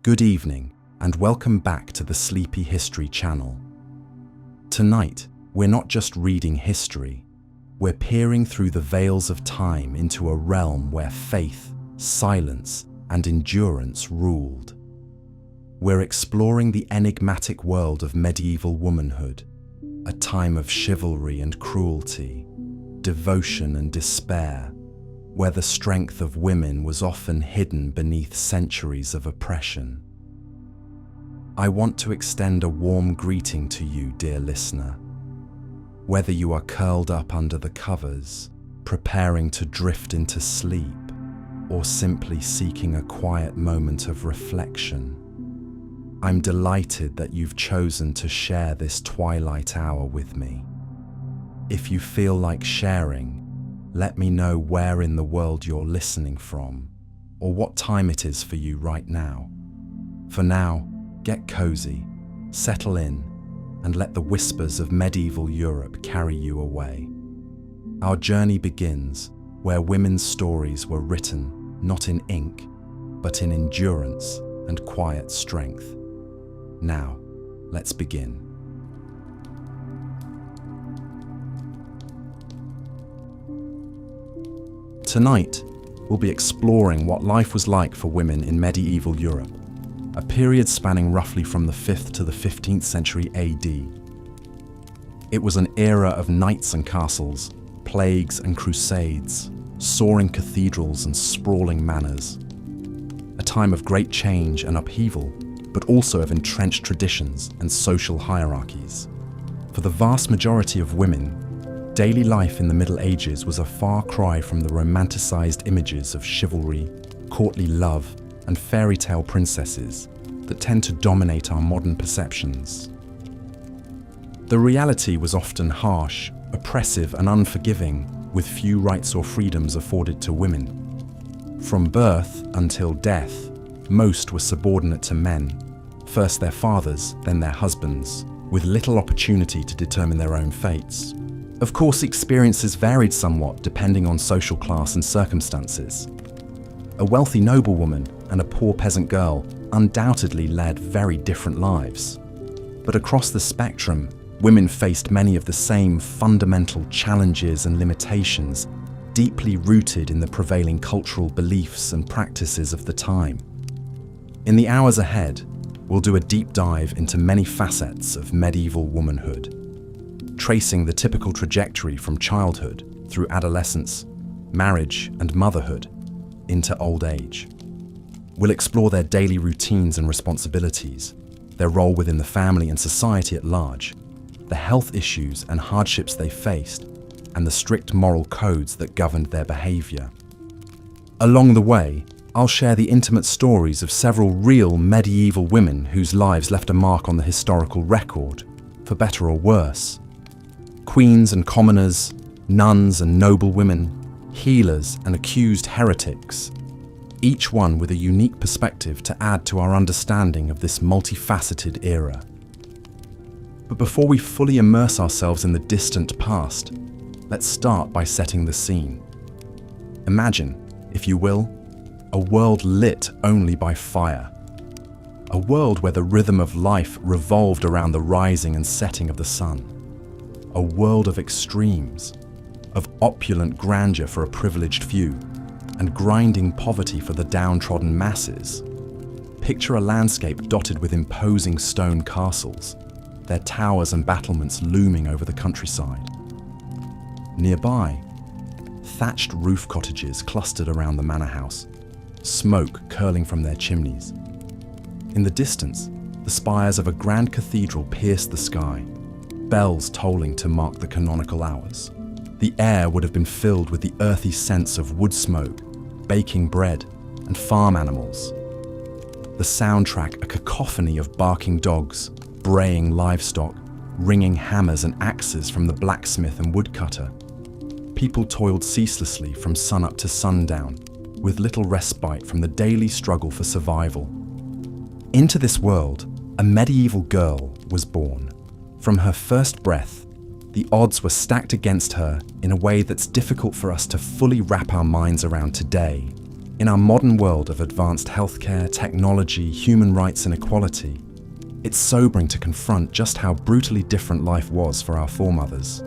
Good evening, and welcome back to the Sleepy History channel. Tonight, we're not just reading history, we're peering through the veils of time into a realm where faith, silence, and endurance ruled. We're exploring the enigmatic world of medieval womanhood, a time of chivalry and cruelty, devotion and despair, where the strength of women was often hidden beneath centuries of oppression. I want to extend a warm greeting to you, dear listener. Whether you are curled up under the covers, preparing to drift into sleep, or simply seeking a quiet moment of reflection, I'm delighted that you've chosen to share this twilight hour with me. If you feel like sharing, let me know where in the world you're listening from, or what time it is for you right now. For now, get cozy, settle in, and let the whispers of medieval Europe carry you away. Our journey begins where women's stories were written not in ink, but in endurance and quiet strength. Now, let's begin. Tonight, we'll be exploring what life was like for women in medieval Europe, a period spanning roughly from the 5th to the 15th century AD. It was an era of knights and castles, plagues and crusades, soaring cathedrals and sprawling manors. A time of great change and upheaval, but also of entrenched traditions and social hierarchies. For the vast majority of women, daily life in the Middle Ages was a far cry from the romanticized images of chivalry, courtly love, and fairy tale princesses that tend to dominate our modern perceptions. The reality was often harsh, oppressive, and unforgiving, with few rights or freedoms afforded to women. From birth until death, most were subordinate to men, first their fathers, then their husbands, with little opportunity to determine their own fates. Of course, experiences varied somewhat depending on social class and circumstances. A wealthy noblewoman and a poor peasant girl undoubtedly led very different lives. But across the spectrum, women faced many of the same fundamental challenges and limitations deeply rooted in the prevailing cultural beliefs and practices of the time. In the hours ahead, we'll do a deep dive into many facets of medieval womanhood, tracing the typical trajectory from childhood through adolescence, marriage, and motherhood into old age. We'll explore their daily routines and responsibilities, their role within the family and society at large, the health issues and hardships they faced, and the strict moral codes that governed their behavior. Along the way, I'll share the intimate stories of several real medieval women whose lives left a mark on the historical record, for better or worse. Queens and commoners, nuns and noblewomen, healers and accused heretics, each one with a unique perspective to add to our understanding of this multifaceted era. But before we fully immerse ourselves in the distant past, let's start by setting the scene. Imagine, if you will, a world lit only by fire. A world where the rhythm of life revolved around the rising and setting of the sun. A world of extremes, of opulent grandeur for a privileged few, and grinding poverty for the downtrodden masses. Picture a landscape dotted with imposing stone castles, their towers and battlements looming over the countryside. Nearby, thatched roof cottages clustered around the manor house, smoke curling from their chimneys. In the distance, the spires of a grand cathedral pierced the sky, bells tolling to mark the canonical hours. The air would have been filled with the earthy sense of wood smoke, baking bread, and farm animals. The soundtrack a cacophony of barking dogs, braying livestock, ringing hammers and axes from the blacksmith and woodcutter. People toiled ceaselessly from sunup to sundown, with little respite from the daily struggle for survival. Into this world, a medieval girl was born. From her first breath, the odds were stacked against her in a way that's difficult for us to fully wrap our minds around today. In our modern world of advanced healthcare, technology, human rights and equality, it's sobering to confront just how brutally different life was for our foremothers.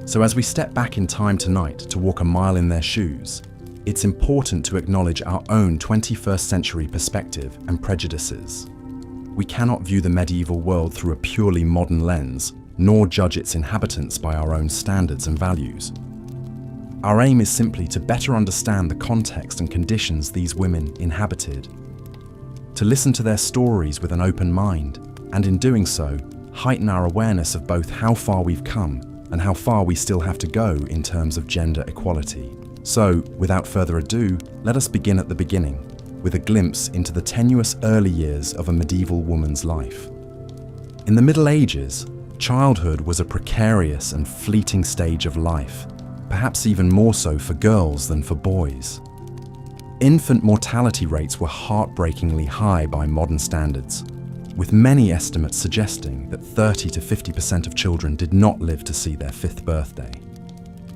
So as we step back in time tonight to walk a mile in their shoes, it's important to acknowledge our own 21st century perspective and prejudices. We cannot view the medieval world through a purely modern lens, nor judge its inhabitants by our own standards and values. Our aim is simply to better understand the context and conditions these women inhabited, to listen to their stories with an open mind, and in doing so, heighten our awareness of both how far we've come and how far we still have to go in terms of gender equality. So, without further ado, let us begin at the beginning, with a glimpse into the tenuous early years of a medieval woman's life. In the Middle Ages, childhood was a precarious and fleeting stage of life, perhaps even more so for girls than for boys. Infant mortality rates were heartbreakingly high by modern standards, with many estimates suggesting that 30 to 50% of children did not live to see their 5th birthday.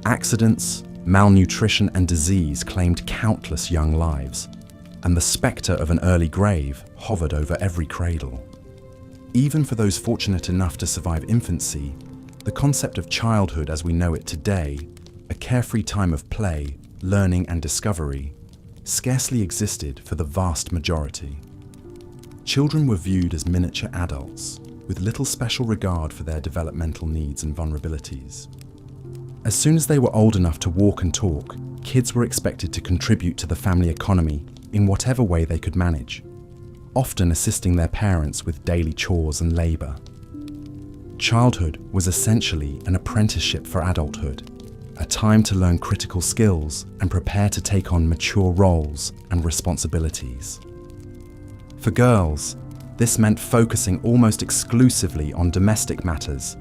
Accidents, malnutrition and disease claimed countless young lives, and the spectre of an early grave hovered over every cradle. Even for those fortunate enough to survive infancy, the concept of childhood as we know it today, a carefree time of play, learning and discovery, scarcely existed for the vast majority. Children were viewed as miniature adults, with little special regard for their developmental needs and vulnerabilities. As soon as they were old enough to walk and talk, kids were expected to contribute to the family economy in whatever way they could manage, often assisting their parents with daily chores and labor. Childhood was essentially an apprenticeship for adulthood, a time to learn critical skills and prepare to take on mature roles and responsibilities. For girls, this meant focusing almost exclusively on domestic matters,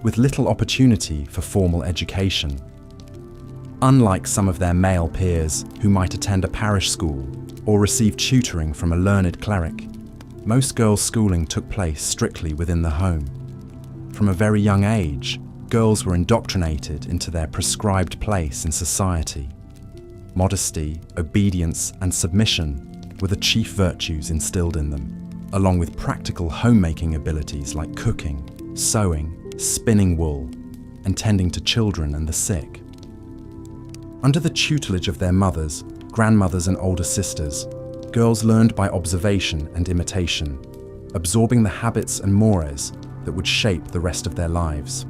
with little opportunity for formal education. Unlike some of their male peers who might attend a parish school or receive tutoring from a learned cleric, most girls' schooling took place strictly within the home. From a very young age, girls were indoctrinated into their prescribed place in society. Modesty, obedience, and submission were the chief virtues instilled in them, along with practical homemaking abilities like cooking, sewing, spinning wool, and tending to children and the sick. Under the tutelage of their mothers, grandmothers, and older sisters, girls learned by observation and imitation, absorbing the habits and mores that would shape the rest of their lives.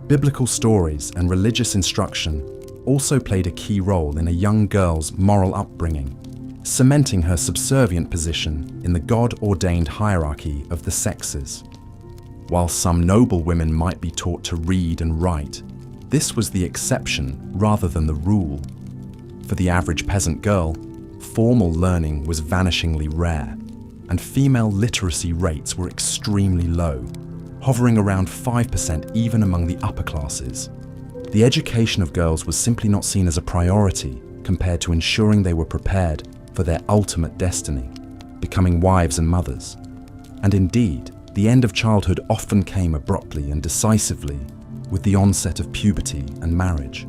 Biblical stories and religious instruction also played a key role in a young girl's moral upbringing, cementing her subservient position in the God-ordained hierarchy of the sexes. While some noble women might be taught to read and write, this was the exception rather than the rule. For the average peasant girl, formal learning was vanishingly rare, and female literacy rates were extremely low, hovering around 5% even among the upper classes. The education of girls was simply not seen as a priority compared to ensuring they were prepared for their ultimate destiny, becoming wives and mothers. And indeed, the end of childhood often came abruptly and decisively with the onset of puberty and marriage.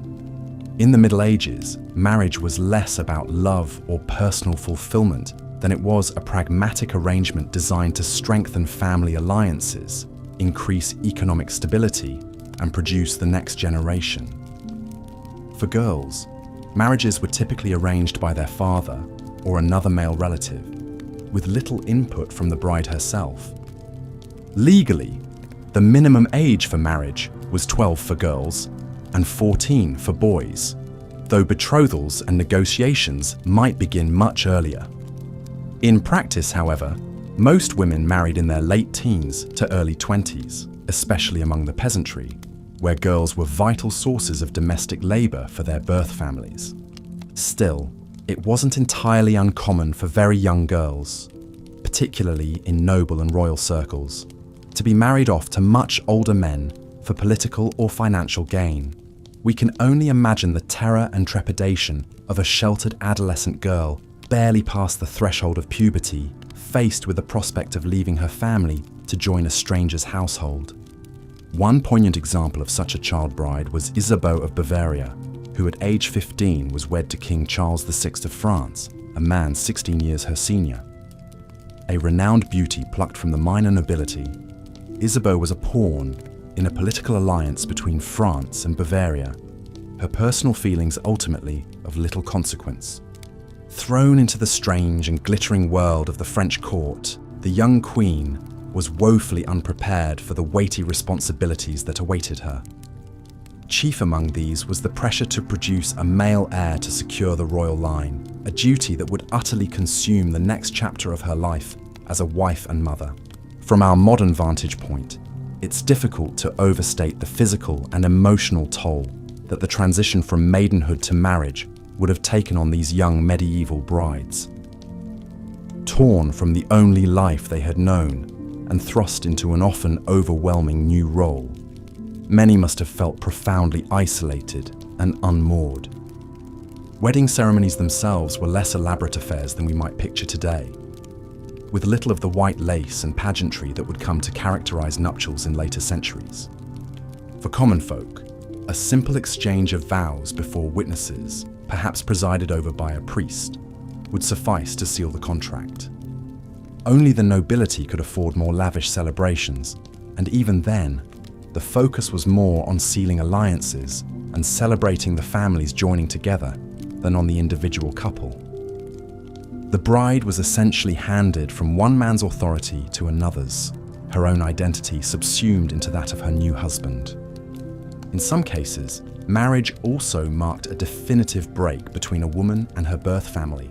In the Middle Ages, marriage was less about love or personal fulfillment than it was a pragmatic arrangement designed to strengthen family alliances, increase economic stability, and produce the next generation. For girls, marriages were typically arranged by their father or another male relative, with little input from the bride herself. Legally, the minimum age for marriage was 12 for girls and 14 for boys, though betrothals and negotiations might begin much earlier. In practice, however, most women married in their late teens to early 20s, especially among the peasantry, where girls were vital sources of domestic labor for their birth families. Still, it wasn't entirely uncommon for very young girls, particularly in noble and royal circles, to be married off to much older men for political or financial gain. We can only imagine the terror and trepidation of a sheltered adolescent girl barely past the threshold of puberty, faced with the prospect of leaving her family to join a stranger's household. One poignant example of such a child bride was Isabeau of Bavaria, who at age 15 was wed to King Charles VI of France, a man 16 years her senior. A renowned beauty plucked from the minor nobility, Isabeau was a pawn in a political alliance between France and Bavaria, her personal feelings ultimately of little consequence. Thrown into the strange and glittering world of the French court, the young queen was woefully unprepared for the weighty responsibilities that awaited her. Chief among these was the pressure to produce a male heir to secure the royal line, a duty that would utterly consume the next chapter of her life as a wife and mother. From our modern vantage point, it's difficult to overstate the physical and emotional toll that the transition from maidenhood to marriage would have taken on these young medieval brides. Torn from the only life they had known and thrust into an often overwhelming new role, many must have felt profoundly isolated and unmoored. Wedding ceremonies themselves were less elaborate affairs than we might picture today, with little of the white lace and pageantry that would come to characterize nuptials in later centuries. For common folk, a simple exchange of vows before witnesses, perhaps presided over by a priest, would suffice to seal the contract. Only the nobility could afford more lavish celebrations, and even then, the focus was more on sealing alliances and celebrating the families joining together than on the individual couple. The bride was essentially handed from one man's authority to another's, her own identity subsumed into that of her new husband. In some cases, marriage also marked a definitive break between a woman and her birth family.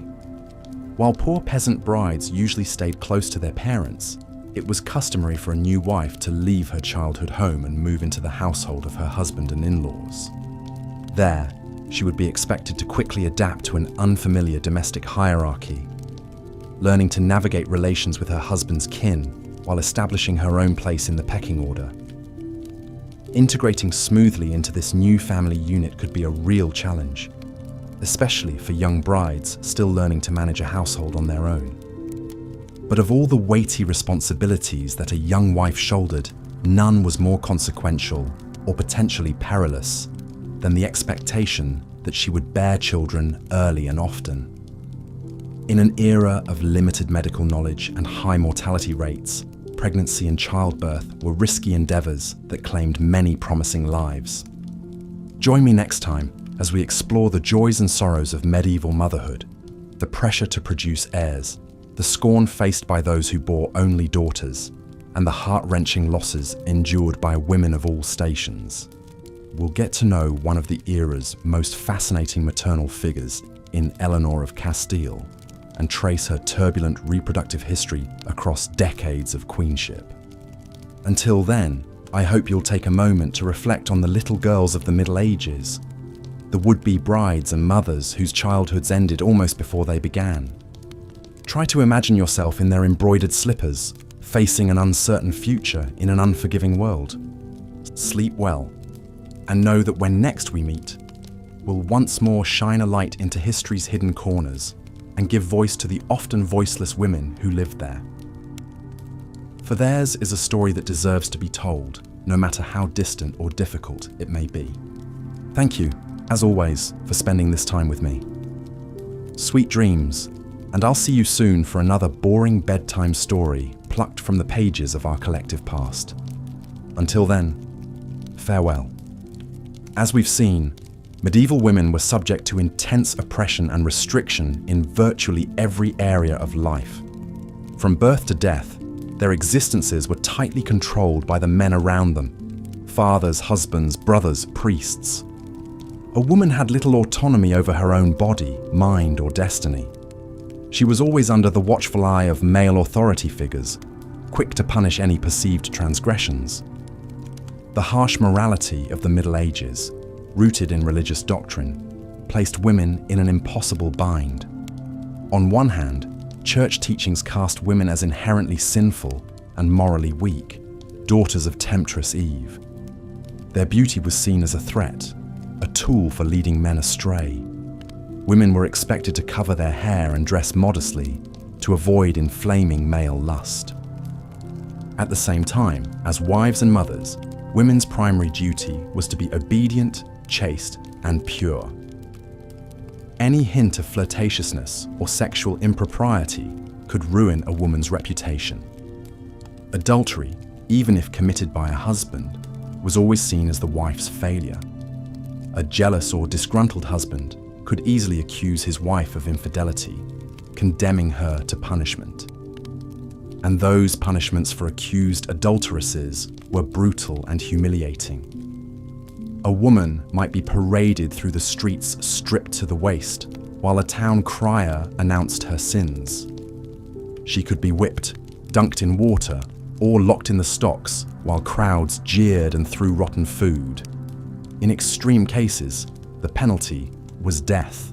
While poor peasant brides usually stayed close to their parents, it was customary for a new wife to leave her childhood home and move into the household of her husband and in-laws. There, she would be expected to quickly adapt to an unfamiliar domestic hierarchy, learning to navigate relations with her husband's kin while establishing her own place in the pecking order. Integrating smoothly into this new family unit could be a real challenge, especially for young brides still learning to manage a household on their own. But of all the weighty responsibilities that a young wife shouldered, none was more consequential or potentially perilous than the expectation that she would bear children early and often. In an era of limited medical knowledge and high mortality rates, pregnancy and childbirth were risky endeavors that claimed many promising lives. Join me next time as we explore the joys and sorrows of medieval motherhood, the pressure to produce heirs, the scorn faced by those who bore only daughters, and the heart-wrenching losses endured by women of all stations. We'll get to know one of the era's most fascinating maternal figures in Eleanor of Castile, and trace her turbulent reproductive history across decades of queenship. Until then, I hope you'll take a moment to reflect on the little girls of the Middle Ages, the would-be brides and mothers whose childhoods ended almost before they began. Try to imagine yourself in their embroidered slippers, facing an uncertain future in an unforgiving world. Sleep well, and know that when next we meet, we'll once more shine a light into history's hidden corners and give voice to the often voiceless women who lived there. For theirs is a story that deserves to be told, no matter how distant or difficult it may be. Thank you, as always, for spending this time with me. Sweet dreams, and I'll see you soon for another boring bedtime story plucked from the pages of our collective past. Until then, farewell. As we've seen, medieval women were subject to intense oppression and restriction in virtually every area of life. From birth to death, their existences were tightly controlled by the men around them: fathers, husbands, brothers, priests. A woman had little autonomy over her own body, mind, or destiny. She was always under the watchful eye of male authority figures, quick to punish any perceived transgressions. The harsh morality of the Middle Ages, rooted in religious doctrine, placed women in an impossible bind. On one hand, church teachings cast women as inherently sinful and morally weak, daughters of temptress Eve. Their beauty was seen as a threat, a tool for leading men astray. Women were expected to cover their hair and dress modestly to avoid inflaming male lust. At the same time, as wives and mothers, women's primary duty was to be obedient, chaste, and pure. Any hint of flirtatiousness or sexual impropriety could ruin a woman's reputation. Adultery, even if committed by a husband, was always seen as the wife's failure. A jealous or disgruntled husband could easily accuse his wife of infidelity, condemning her to punishment. And those punishments for accused adulteresses were brutal and humiliating. A woman might be paraded through the streets stripped to the waist, while a town crier announced her sins. She could be whipped, dunked in water, or locked in the stocks while crowds jeered and threw rotten food. In extreme cases, the penalty was death.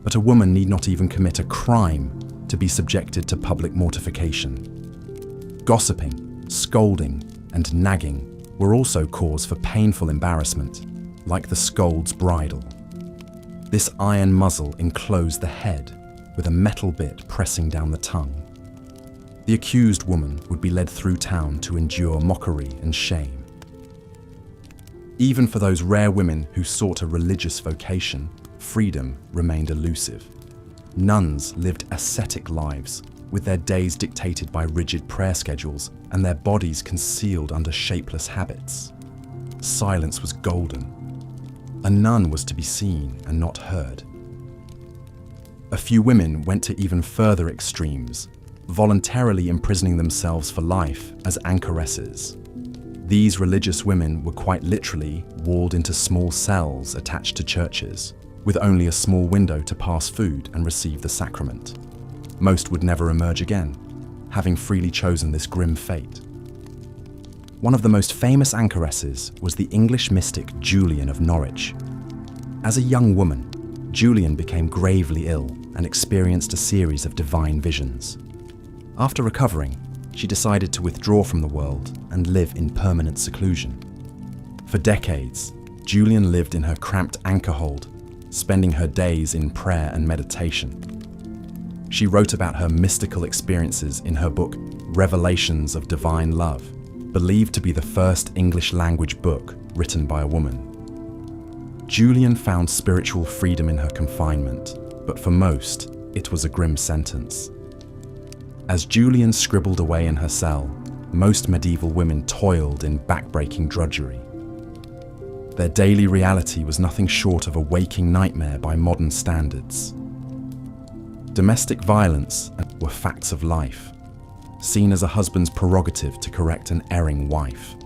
But a woman need not even commit a crime to be subjected to public mortification. Gossiping, scolding, and nagging were also cause for painful embarrassment, like the scold's bridle. This iron muzzle enclosed the head, with a metal bit pressing down the tongue. The accused woman would be led through town to endure mockery and shame. Even for those rare women who sought a religious vocation, freedom remained elusive. Nuns lived ascetic lives, with their days dictated by rigid prayer schedules and their bodies concealed under shapeless habits. Silence was golden. A nun was to be seen and not heard. A few women went to even further extremes, voluntarily imprisoning themselves for life as anchoresses. These religious women were quite literally walled into small cells attached to churches, with only a small window to pass food and receive the sacrament. Most would never emerge again, having freely chosen this grim fate. One of the most famous anchoresses was the English mystic Julian of Norwich. As a young woman, Julian became gravely ill and experienced a series of divine visions. After recovering, she decided to withdraw from the world and live in permanent seclusion. For decades, Julian lived in her cramped anchor hold, spending her days in prayer and meditation. She wrote about her mystical experiences in her book, Revelations of Divine Love, believed to be the first English language book written by a woman. Julian found spiritual freedom in her confinement, but for most, it was a grim sentence. As Julian scribbled away in her cell, most medieval women toiled in backbreaking drudgery. Their daily reality was nothing short of a waking nightmare by modern standards. Domestic violence were facts of life, seen as a husband's prerogative to correct an erring wife.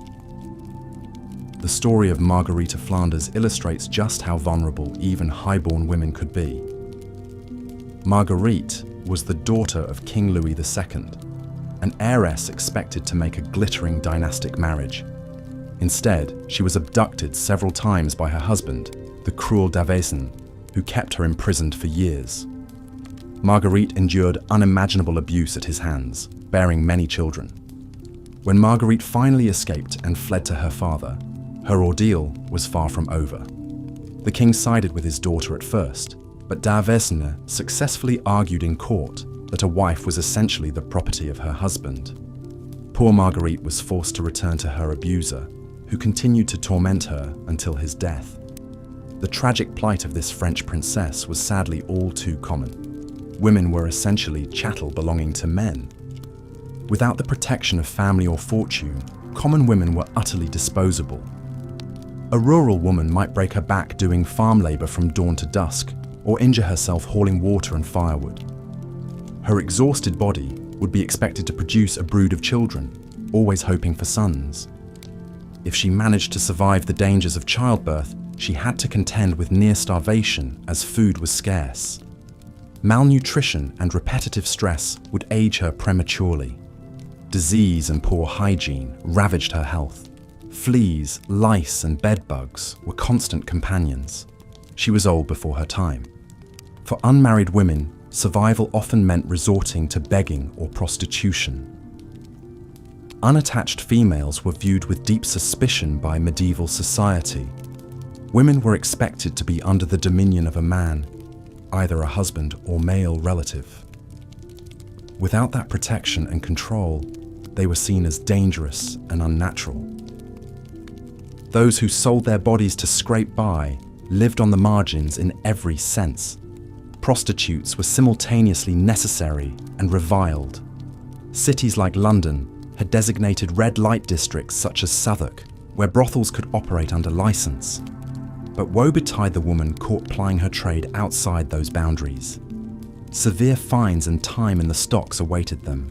The story of Marguerite of Flanders illustrates just how vulnerable even highborn women could be. Marguerite was the daughter of King Louis II, an heiress expected to make a glittering dynastic marriage. Instead, she was abducted several times by her husband, the cruel 𝐼𝐻𝐴ZN, who kept her imprisoned for years. Marguerite endured unimaginable abuse at his hands, bearing many children. When Marguerite finally escaped and fled to her father, her ordeal was far from over. The king sided with his daughter at first, but 𝐼𝐻𝐴ZN successfully argued in court that a wife was essentially the property of her husband. Poor Marguerite was forced to return to her abuser, who continued to torment her until his death. The tragic plight of this French princess was sadly all too common. Women were essentially chattel belonging to men. Without the protection of family or fortune, common women were utterly disposable. A rural woman might break her back doing farm labor from dawn to dusk, or injure herself hauling water and firewood. Her exhausted body would be expected to produce a brood of children, always hoping for sons. If she managed to survive the dangers of childbirth, she had to contend with near starvation as food was scarce. Malnutrition and repetitive stress would age her prematurely. Disease and poor hygiene ravaged her health. Fleas, lice, and bedbugs were constant companions. She was old before her time. For unmarried women, survival often meant resorting to begging or prostitution. Unattached females were viewed with deep suspicion by medieval society. Women were expected to be under the dominion of a man, either a husband or male relative. Without that protection and control, they were seen as dangerous and unnatural. Those who sold their bodies to scrape by lived on the margins in every sense. Prostitutes were simultaneously necessary and reviled. Cities like London had designated red light districts such as Southwark, where brothels could operate under license. But woe betide the woman caught plying her trade outside those boundaries. Severe fines and time in the stocks awaited them.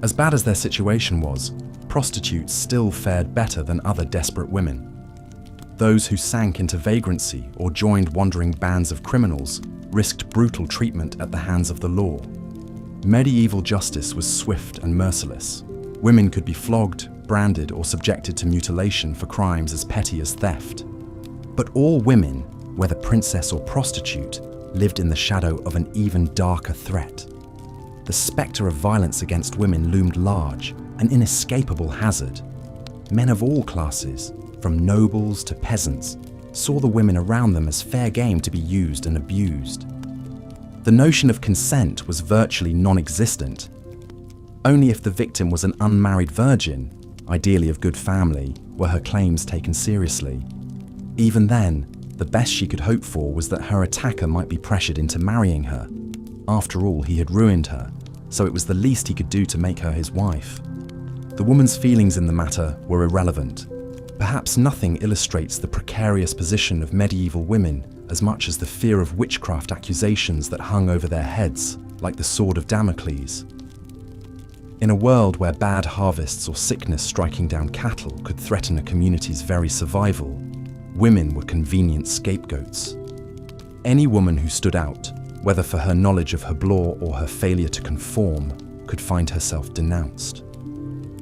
As bad as their situation was, prostitutes still fared better than other desperate women. Those who sank into vagrancy or joined wandering bands of criminals risked brutal treatment at the hands of the law. Medieval justice was swift and merciless. Women could be flogged, branded, or subjected to mutilation for crimes as petty as theft. But all women, whether princess or prostitute, lived in the shadow of an even darker threat. The spectre of violence against women loomed large, an inescapable hazard. Men of all classes, from nobles to peasants, saw the women around them as fair game to be used and abused. The notion of consent was virtually non-existent. Only if the victim was an unmarried virgin, ideally of good family, were her claims taken seriously. Even then, the best she could hope for was that her attacker might be pressured into marrying her. After all, he had ruined her, so it was the least he could do to make her his wife. The woman's feelings in the matter were irrelevant. Perhaps nothing illustrates the precarious position of medieval women as much as the fear of witchcraft accusations that hung over their heads, like the sword of Damocles. In a world where bad harvests or sickness striking down cattle could threaten a community's very survival, women were convenient scapegoats. Any woman who stood out, whether for her knowledge of her law or her failure to conform, could find herself denounced.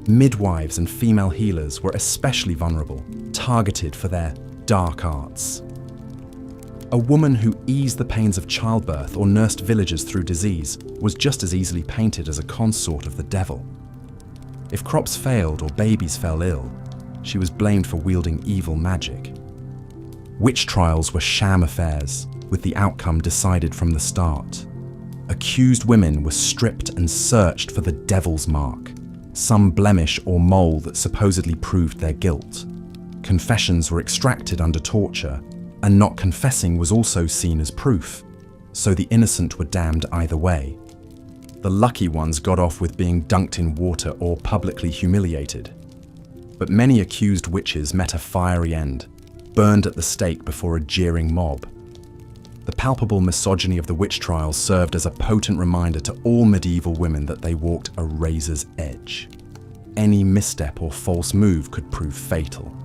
Midwives and female healers were especially vulnerable, targeted for their dark arts. A woman who eased the pains of childbirth or nursed villagers through disease was just as easily painted as a consort of the devil. If crops failed or babies fell ill, she was blamed for wielding evil magic. Witch trials were sham affairs, with the outcome decided from the start. Accused women were stripped and searched for the devil's mark, some blemish or mole that supposedly proved their guilt. Confessions were extracted under torture, and not confessing was also seen as proof, so the innocent were damned either way. The lucky ones got off with being dunked in water or publicly humiliated. But many accused witches met a fiery end, burned at the stake before a jeering mob. The palpable misogyny of the witch trials served as a potent reminder to all medieval women that they walked a razor's edge. Any misstep or false move could prove fatal.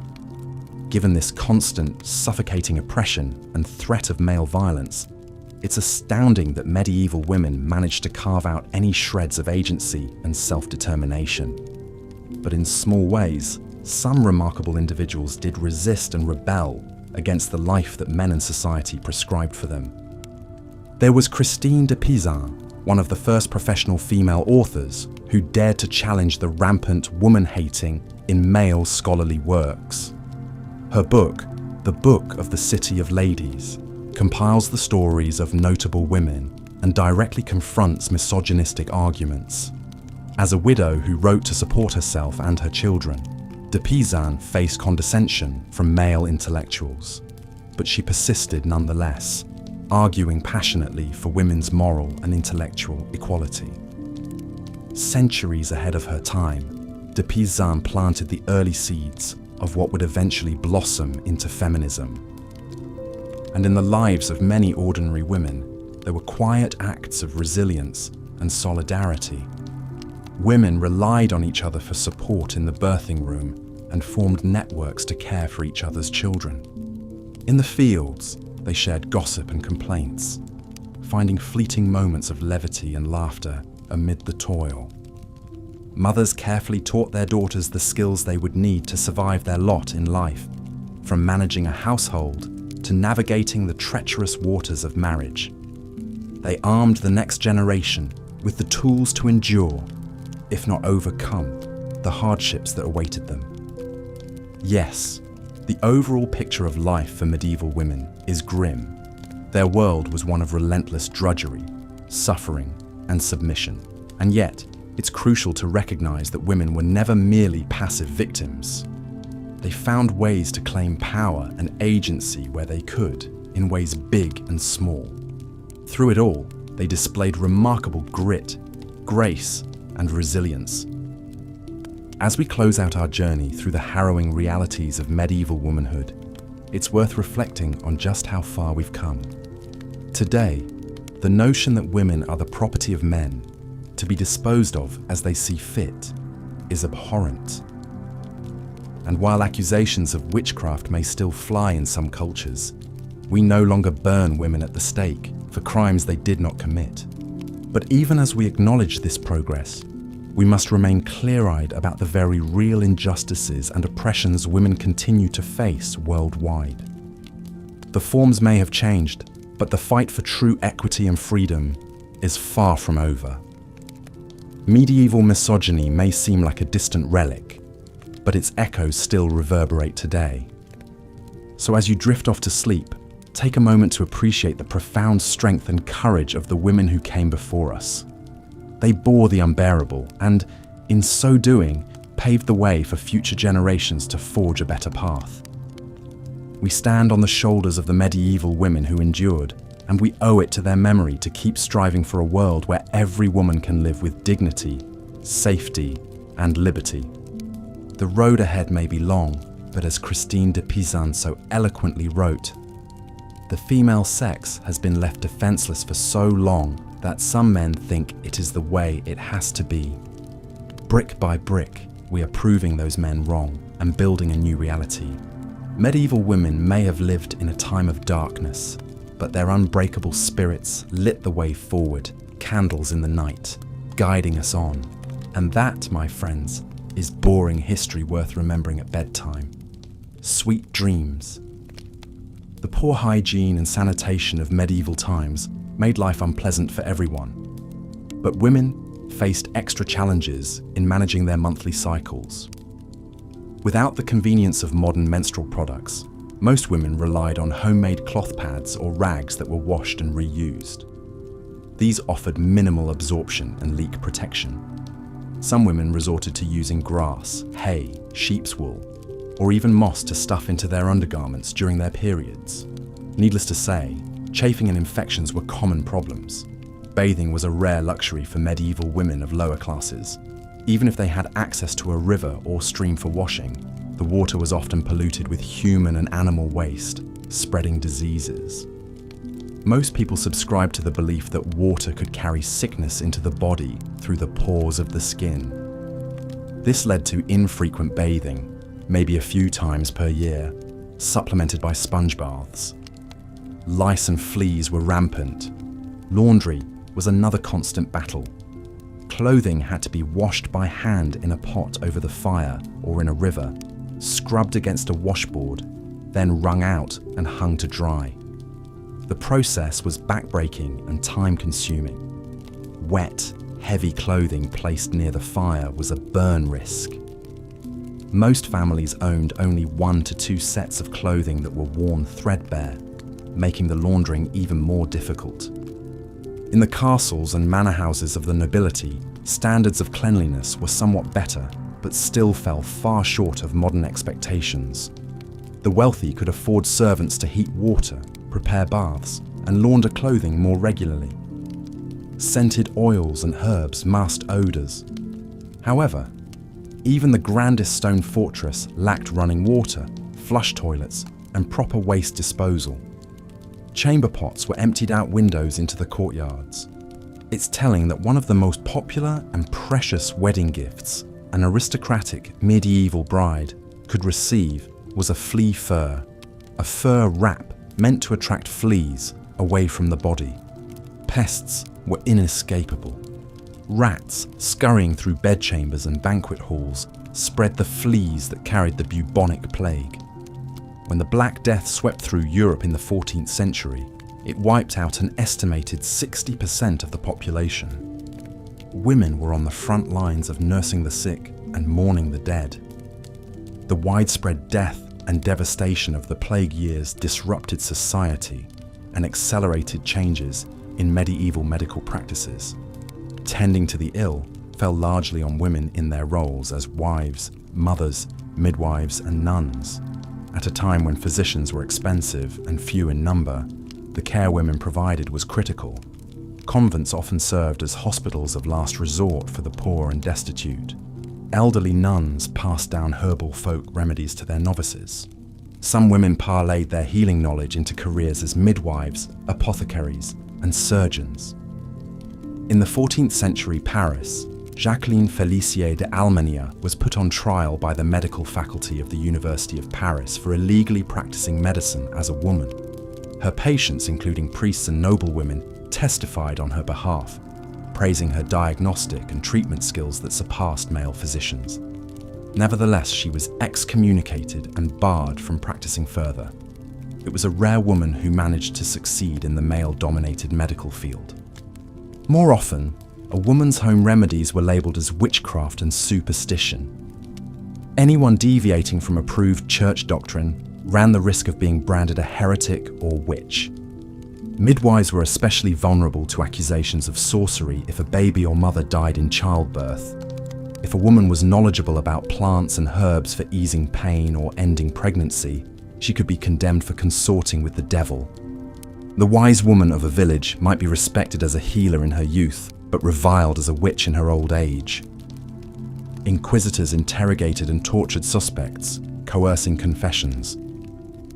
Given this constant, suffocating oppression and threat of male violence, it's astounding that medieval women managed to carve out any shreds of agency and self-determination. But in small ways, some remarkable individuals did resist and rebel against the life that men and society prescribed for them. There was Christine de Pizan, one of the first professional female authors who dared to challenge the rampant woman-hating in male scholarly works. Her book, The Book of the City of Ladies, compiles the stories of notable women and directly confronts misogynistic arguments. As a widow who wrote to support herself and her children, de Pizan faced condescension from male intellectuals, but she persisted nonetheless, arguing passionately for women's moral and intellectual equality. Centuries ahead of her time, de Pizan planted the early seeds of what would eventually blossom into feminism. And in the lives of many ordinary women, there were quiet acts of resilience and solidarity. Women relied on each other for support in the birthing room and formed networks to care for each other's children. In the fields, they shared gossip and complaints, finding fleeting moments of levity and laughter amid the toil. Mothers carefully taught their daughters the skills they would need to survive their lot in life, from managing a household to navigating the treacherous waters of marriage. They armed the next generation with the tools to endure, if not overcome, the hardships that awaited them. Yes, the overall picture of life for medieval women is grim. Their world was one of relentless drudgery, suffering, and submission. And yet, it's crucial to recognize that women were never merely passive victims. they found ways to claim power and agency where they could, in ways big and small. Through it all, they displayed remarkable grit, grace, and resilience. As we close out our journey through the harrowing realities of medieval womanhood, it's worth reflecting on just how far we've come. Today, the notion that women are the property of men, to be disposed of as they see fit, is abhorrent. And while accusations of witchcraft may still fly in some cultures, we no longer burn women at the stake for crimes they did not commit. But even as we acknowledge this progress, we must remain clear-eyed about the very real injustices and oppressions women continue to face worldwide. The forms may have changed, but the fight for true equity and freedom is far from over. Medieval misogyny may seem like a distant relic, but its echoes still reverberate today. So as you drift off to sleep, take a moment to appreciate the profound strength and courage of the women who came before us. They bore the unbearable and, in so doing, paved the way for future generations to forge a better path. We stand on the shoulders of the medieval women who endured, and we owe it to their memory to keep striving for a world where every woman can live with dignity, safety, and liberty. The road ahead may be long, but as Christine de Pizan so eloquently wrote, the female sex has been left defenseless for so long that some men think it is the way it has to be. Brick by brick, we are proving those men wrong and building a new reality. Medieval women may have lived in a time of darkness, but their unbreakable spirits lit the way forward, candles in the night, guiding us on. And that, my friends, is boring history worth remembering at bedtime. Sweet dreams. The poor hygiene and sanitation of medieval times made life unpleasant for everyone. But women faced extra challenges in managing their monthly cycles. Without the convenience of modern menstrual products, most women relied on homemade cloth pads or rags that were washed and reused. These offered minimal absorption and leak protection. Some women resorted to using grass, hay, sheep's wool, or even moss to stuff into their undergarments during their periods. Needless to say, chafing and infections were common problems. Bathing was a rare luxury for medieval women of lower classes. Even if they had access to a river or stream for washing, the water was often polluted with human and animal waste, spreading diseases. Most people subscribed to the belief that water could carry sickness into the body through the pores of the skin. This led to infrequent bathing, maybe a few times per year, supplemented by sponge baths. Lice and fleas were rampant. Laundry was another constant battle. Clothing had to be washed by hand in a pot over the fire or in a river, scrubbed against a washboard, then wrung out and hung to dry. The process was backbreaking and time-consuming. Wet, heavy clothing placed near the fire was a burn risk. Most families owned only 1 to 2 sets of clothing that were worn threadbare, making the laundering even more difficult. In the castles and manor houses of the nobility, standards of cleanliness were somewhat better, but still fell far short of modern expectations. The wealthy could afford servants to heat water, prepare baths, and launder clothing more regularly. Scented oils and herbs masked odours. However, even the grandest stone fortress lacked running water, flush toilets, and proper waste disposal. Chamber pots were emptied out windows into the courtyards. It's telling that one of the most popular and precious wedding gifts an aristocratic medieval bride could receive was a flea fur, a fur wrap meant to attract fleas away from the body. Pests were inescapable. Rats scurrying through bedchambers and banquet halls spread the fleas that carried the bubonic plague. When the Black Death swept through Europe in the 14th century, it wiped out an estimated 60% of the population. Women were on the front lines of nursing the sick and mourning the dead. The widespread death and devastation of the plague years disrupted society and accelerated changes in medieval medical practices. Tending to the ill fell largely on women in their roles as wives, mothers, midwives, and nuns. At a time when physicians were expensive and few in number, the care women provided was critical. Convents often served as hospitals of last resort for the poor and destitute. Elderly nuns passed down herbal folk remedies to their novices. Some women parlayed their healing knowledge into careers as midwives, apothecaries, and surgeons. In the 14th century Paris, Jacqueline Félicité d'Almania was put on trial by the medical faculty of the University of Paris for illegally practicing medicine as a woman. Her patients, including priests and noblewomen, testified on her behalf, praising her diagnostic and treatment skills that surpassed male physicians. Nevertheless, she was excommunicated and barred from practicing further. It was a rare woman who managed to succeed in the male-dominated medical field. More often, a woman's home remedies were labelled as witchcraft and superstition. Anyone deviating from approved church doctrine ran the risk of being branded a heretic or witch. Midwives were especially vulnerable to accusations of sorcery if a baby or mother died in childbirth. If a woman was knowledgeable about plants and herbs for easing pain or ending pregnancy, she could be condemned for consorting with the devil. The wise woman of a village might be respected as a healer in her youth, but reviled as a witch in her old age. Inquisitors interrogated and tortured suspects, coercing confessions.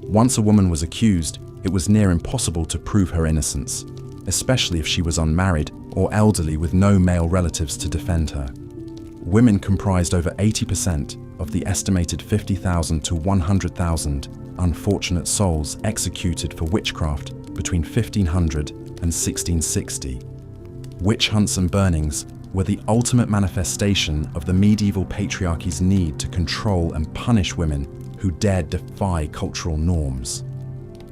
Once a woman was accused, it was near impossible to prove her innocence, especially if she was unmarried or elderly with no male relatives to defend her. Women comprised over 80% of the estimated 50,000 to 100,000 unfortunate souls executed for witchcraft between 1500 and 1660. Witch hunts and burnings were the ultimate manifestation of the medieval patriarchy's need to control and punish women who dared defy cultural norms.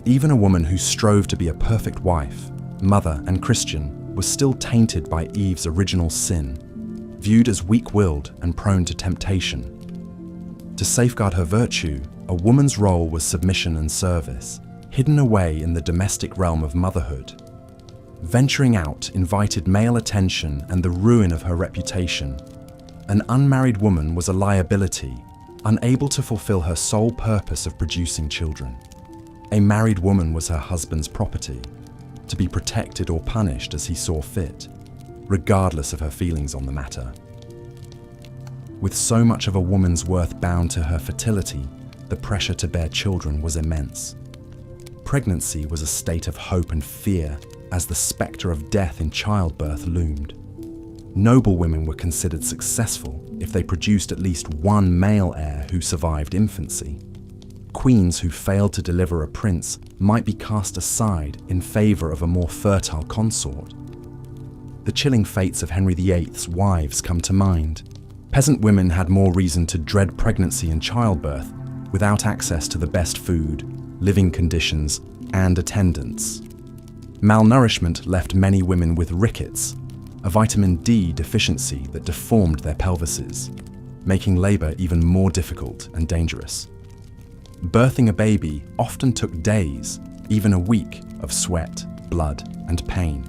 Even a woman who strove to be a perfect wife, mother, and Christian was still tainted by Eve's original sin, viewed as weak-willed and prone to temptation. To safeguard her virtue, a woman's role was submission and service, hidden away in the domestic realm of motherhood. Venturing out invited male attention and the ruin of her reputation. An unmarried woman was a liability, unable to fulfill her sole purpose of producing children. A married woman was her husband's property, to be protected or punished as he saw fit, regardless of her feelings on the matter. With so much of a woman's worth bound to her fertility, the pressure to bear children was immense. Pregnancy was a state of hope and fear as the spectre of death in childbirth loomed. Noble women were considered successful if they produced at least one male heir who survived infancy. Queens who failed to deliver a prince might be cast aside in favour of a more fertile consort. The chilling fates of Henry VIII's wives come to mind. Peasant women had more reason to dread pregnancy and childbirth without access to the best food, living conditions, and attendance. Malnourishment left many women with rickets, a vitamin D deficiency that deformed their pelvises, making labour even more difficult and dangerous. Birthing a baby often took days, even a week, of sweat, blood, and pain.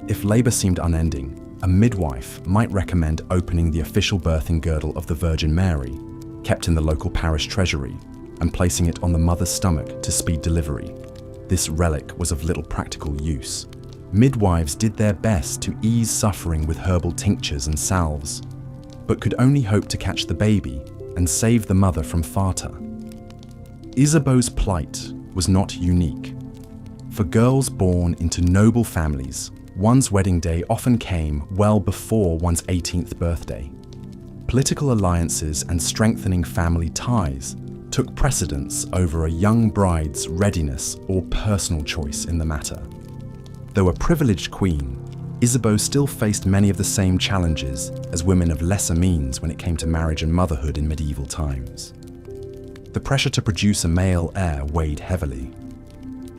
If labour seemed unending, a midwife might recommend opening the official birthing girdle of the Virgin Mary, kept in the local parish treasury, and placing it on the mother's stomach to speed delivery. This relic was of little practical use. Midwives did their best to ease suffering with herbal tinctures and salves, but could only hope to catch the baby and save the mother from farta. Isabeau's plight was not unique. For girls born into noble families, one's wedding day often came well before one's 18th birthday. Political alliances and strengthening family ties took precedence over a young bride's readiness or personal choice in the matter. Though a privileged queen, Isabeau still faced many of the same challenges as women of lesser means when it came to marriage and motherhood in medieval times. The pressure to produce a male heir weighed heavily.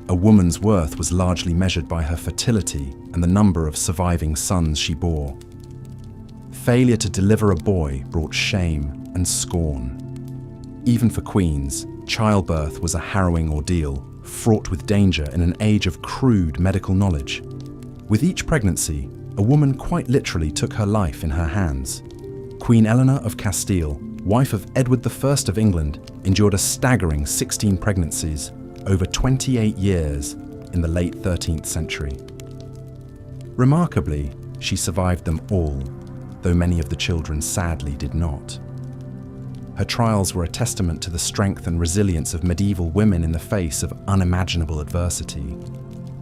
A woman's worth was largely measured by her fertility and the number of surviving sons she bore. Failure to deliver a boy brought shame and scorn. Even for queens, childbirth was a harrowing ordeal, fraught with danger in an age of crude medical knowledge. With each pregnancy, a woman quite literally took her life in her hands. Queen Eleanor of Castile, wife of Edward I of England, endured a staggering 16 pregnancies over 28 years in the late 13th century. Remarkably, she survived them all, though many of the children sadly did not. Her trials were a testament to the strength and resilience of medieval women in the face of unimaginable adversity.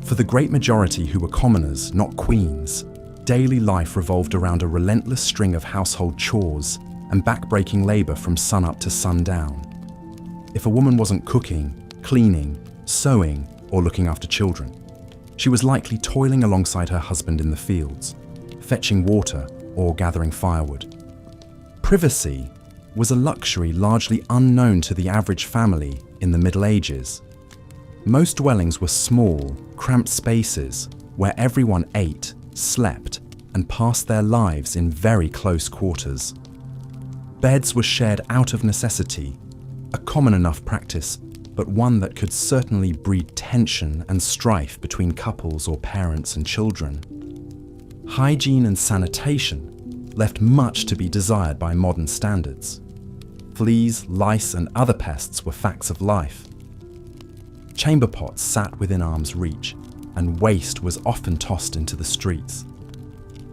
For the great majority who were commoners, not queens, daily life revolved around a relentless string of household chores and back-breaking labor from sunup to sundown. If a woman wasn't cooking, cleaning, sewing, or looking after children, she was likely toiling alongside her husband in the fields, fetching water or gathering firewood. Privacy was a luxury largely unknown to the average family in the Middle Ages. Most dwellings were small, cramped spaces where everyone ate, slept, and passed their lives in very close quarters. Beds were shared out of necessity, a common enough practice, but one that could certainly breed tension and strife between couples or parents and children. Hygiene and sanitation left much to be desired by modern standards. Fleas, lice, and other pests were facts of life. Chamber pots sat within arm's reach, and waste was often tossed into the streets.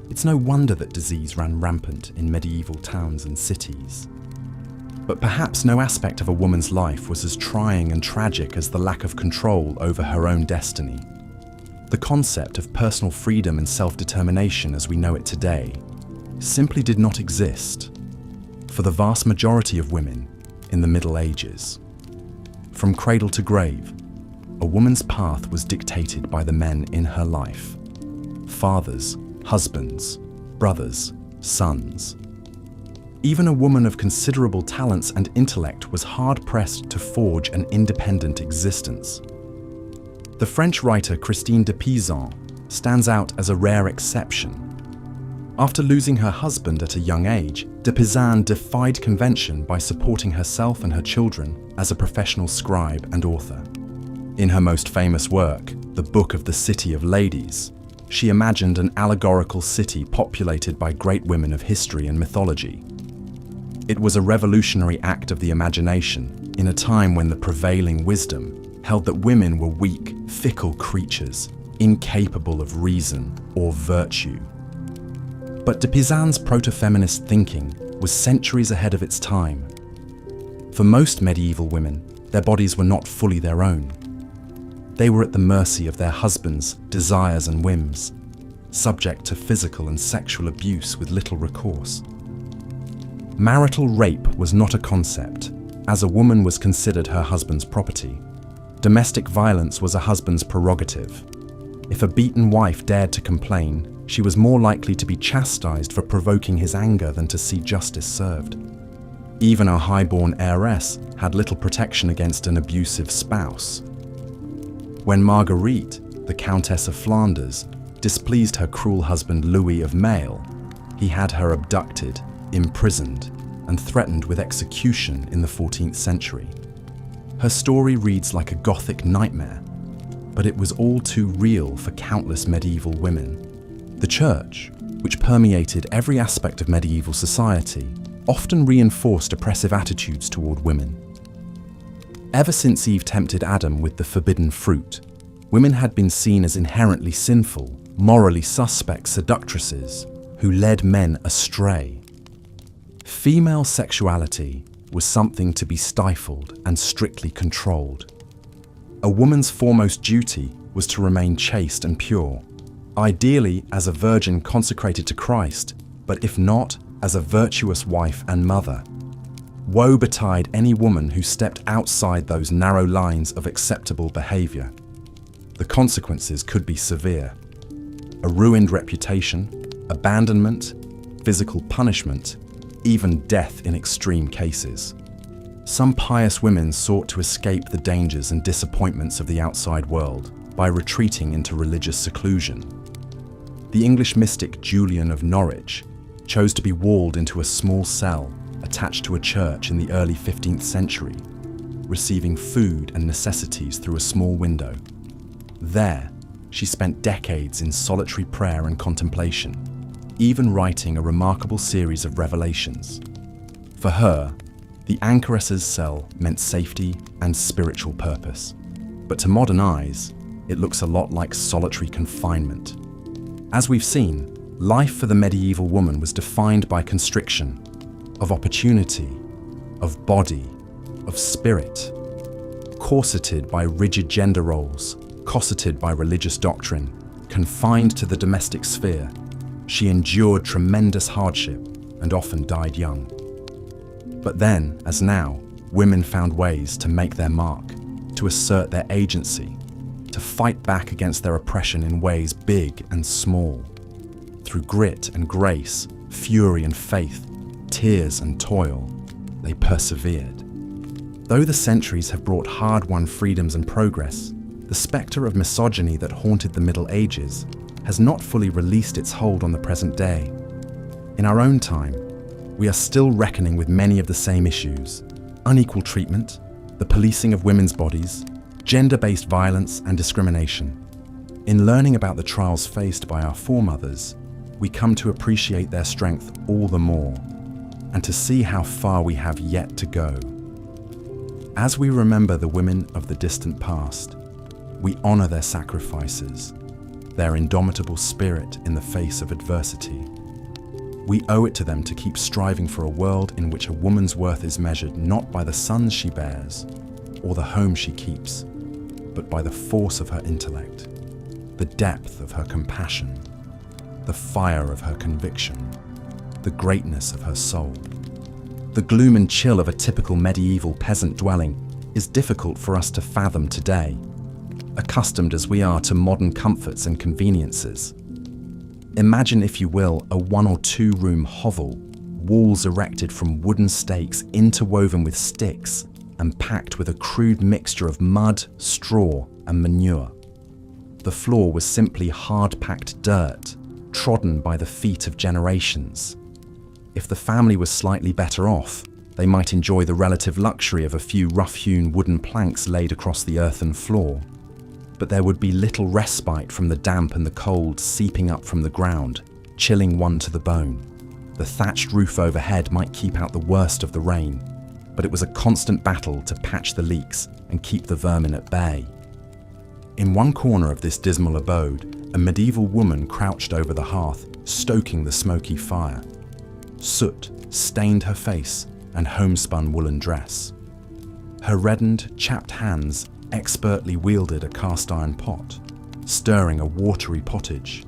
It's no wonder that disease ran rampant in medieval towns and cities. But perhaps no aspect of a woman's life was as trying and tragic as the lack of control over her own destiny. The concept of personal freedom and self-determination as we know it today simply did not exist for the vast majority of women in the Middle Ages. From cradle to grave, a woman's path was dictated by the men in her life: fathers, husbands, brothers, sons. Even a woman of considerable talents and intellect was hard-pressed to forge an independent existence. The French writer Christine de Pizan stands out as a rare exception. After losing her husband at a young age, de Pizan defied convention by supporting herself and her children as a professional scribe and author. In her most famous work, The Book of the City of Ladies, she imagined an allegorical city populated by great women of history and mythology. It was a revolutionary act of the imagination in a time when the prevailing wisdom held that women were weak, fickle creatures, incapable of reason or virtue. But de Pizan's proto-feminist thinking was centuries ahead of its time. For most medieval women, their bodies were not fully their own. They were at the mercy of their husbands' desires and whims, subject to physical and sexual abuse with little recourse. Marital rape was not a concept, as a woman was considered her husband's property. Domestic violence was a husband's prerogative. If a beaten wife dared to complain, she was more likely to be chastised for provoking his anger than to see justice served. Even a high-born heiress had little protection against an abusive spouse. When Marguerite, the Countess of Flanders, displeased her cruel husband Louis of Maille, he had her abducted, imprisoned, and threatened with execution in the 14th century. Her story reads like a Gothic nightmare, but it was all too real for countless medieval women. The Church, which permeated every aspect of medieval society, often reinforced oppressive attitudes toward women. Ever since Eve tempted Adam with the forbidden fruit, women had been seen as inherently sinful, morally suspect seductresses who led men astray. Female sexuality was something to be stifled and strictly controlled. A woman's foremost duty was to remain chaste and pure, ideally as a virgin consecrated to Christ, but if not, as a virtuous wife and mother. Woe betide any woman who stepped outside those narrow lines of acceptable behavior. The consequences could be severe: a ruined reputation, abandonment, physical punishment, even death in extreme cases. Some pious women sought to escape the dangers and disappointments of the outside world by retreating into religious seclusion. The English mystic Julian of Norwich chose to be walled into a small cell attached to a church in the early 15th century, receiving food and necessities through a small window. There, she spent decades in solitary prayer and contemplation, even writing a remarkable series of revelations. For her, the anchoress's cell meant safety and spiritual purpose. But to modern eyes, it looks a lot like solitary confinement. As we've seen, life for the medieval woman was defined by constriction, of opportunity, of body, of spirit, corseted by rigid gender roles, cosseted by religious doctrine, confined to the domestic sphere. She endured tremendous hardship and often died young. But then, as now, women found ways to make their mark, to assert their agency, to fight back against their oppression in ways big and small. Through grit and grace, fury and faith, tears and toil, they persevered. Though the centuries have brought hard-won freedoms and progress, the spectre of misogyny that haunted the Middle Ages has not fully released its hold on the present day. In our own time, we are still reckoning with many of the same issues: unequal treatment, the policing of women's bodies, gender-based violence and discrimination. In learning about the trials faced by our foremothers, we come to appreciate their strength all the more, and to see how far we have yet to go. As we remember the women of the distant past, we honor their sacrifices, their indomitable spirit in the face of adversity. We owe it to them to keep striving for a world in which a woman's worth is measured not by the sons she bears or the home she keeps, but by the force of her intellect, the depth of her compassion, the fire of her conviction, the greatness of her soul. The gloom and chill of a typical medieval peasant dwelling is difficult for us to fathom today, accustomed as we are to modern comforts and conveniences. Imagine, if you will, a 1 or 2 room hovel, walls erected from wooden stakes interwoven with sticks and packed with a crude mixture of mud, straw, and manure. The floor was simply hard-packed dirt, trodden by the feet of generations. If the family was slightly better off, they might enjoy the relative luxury of a few rough-hewn wooden planks laid across the earthen floor. But there would be little respite from the damp and the cold seeping up from the ground, chilling one to the bone. The thatched roof overhead might keep out the worst of the rain, but it was a constant battle to patch the leaks and keep the vermin at bay. In one corner of this dismal abode, a medieval woman crouched over the hearth, stoking the smoky fire. Soot stained her face and homespun woolen dress. Her reddened, chapped hands expertly wielded a cast-iron pot, stirring a watery pottage,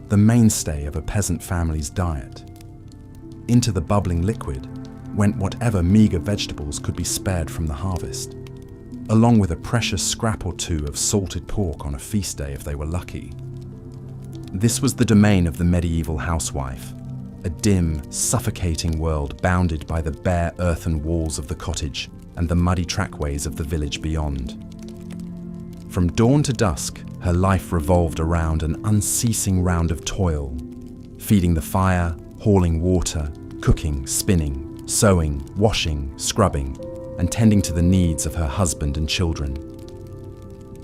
the mainstay of a peasant family's diet. Into the bubbling liquid went whatever meagre vegetables could be spared from the harvest, along with a precious scrap or two of salted pork on a feast day if they were lucky. This was the domain of the medieval housewife, a dim, suffocating world bounded by the bare earthen walls of the cottage and the muddy trackways of the village beyond. From dawn to dusk, her life revolved around an unceasing round of toil, feeding the fire, hauling water, cooking, spinning, sewing, washing, scrubbing, and tending to the needs of her husband and children.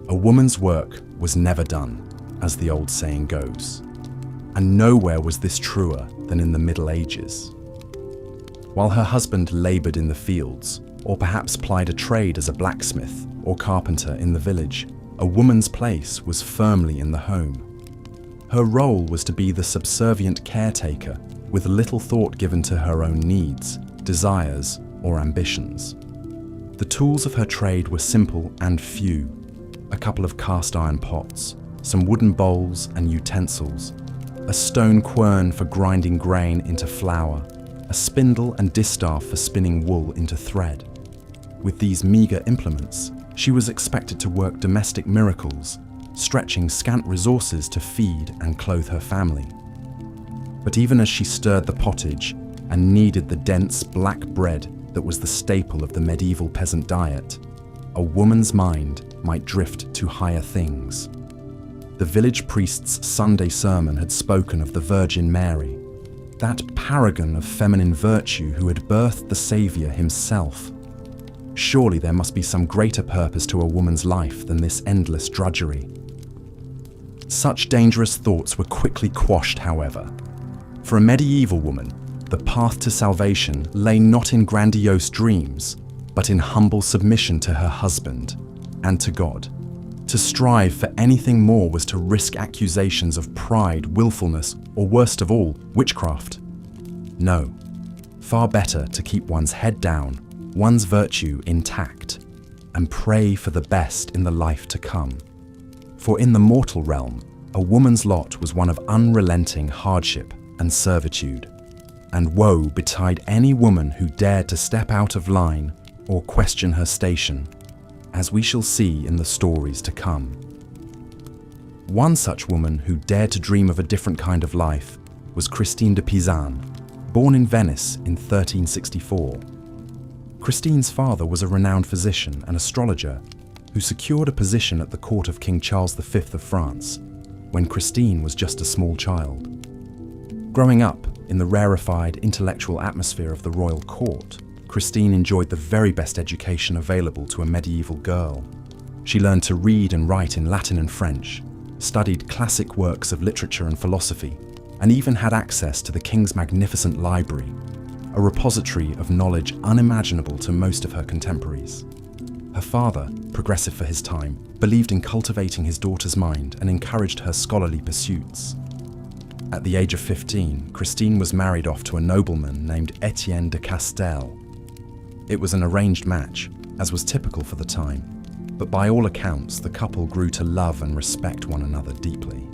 A woman's work was never done, as the old saying goes, and nowhere was this truer than in the Middle Ages. While her husband laboured in the fields, or perhaps plied a trade as a blacksmith or carpenter in the village, a woman's place was firmly in the home. Her role was to be the subservient caretaker, with little thought given to her own needs, desires, or ambitions. The tools of her trade were simple and few: a couple of cast-iron pots, some wooden bowls and utensils, a stone quern for grinding grain into flour, a spindle and distaff for spinning wool into thread. With these meagre implements, she was expected to work domestic miracles, stretching scant resources to feed and clothe her family. But even as she stirred the pottage and kneaded the dense black bread that was the staple of the medieval peasant diet, a woman's mind might drift to higher things. The village priest's Sunday sermon had spoken of the Virgin Mary, that paragon of feminine virtue who had birthed the Saviour himself. Surely there must be some greater purpose to a woman's life than this endless drudgery. Such dangerous thoughts were quickly quashed, however. For a medieval woman, the path to salvation lay not in grandiose dreams, but in humble submission to her husband and to God. To strive for anything more was to risk accusations of pride, willfulness, or worst of all, witchcraft. No, far better to keep one's head down, one's virtue intact, and pray for the best in the life to come. For in the mortal realm, a woman's lot was one of unrelenting hardship and servitude, and woe betide any woman who dared to step out of line or question her station, as we shall see in the stories to come. One such woman who dared to dream of a different kind of life was Christine de Pizan, born in Venice in 1364. Christine's father was a renowned physician and astrologer who secured a position at the court of King Charles V of France when Christine was just a small child. Growing up in the rarefied intellectual atmosphere of the royal court, Christine enjoyed the very best education available to a medieval girl. She learned to read and write in Latin and French, studied classic works of literature and philosophy, and even had access to the king's magnificent library, a repository of knowledge unimaginable to most of her contemporaries. Her father, progressive for his time, believed in cultivating his daughter's mind and encouraged her scholarly pursuits. At the age of 15, Christine was married off to a nobleman named Etienne de Castel. It was an arranged match, as was typical for the time, but by all accounts, the couple grew to love and respect one another deeply.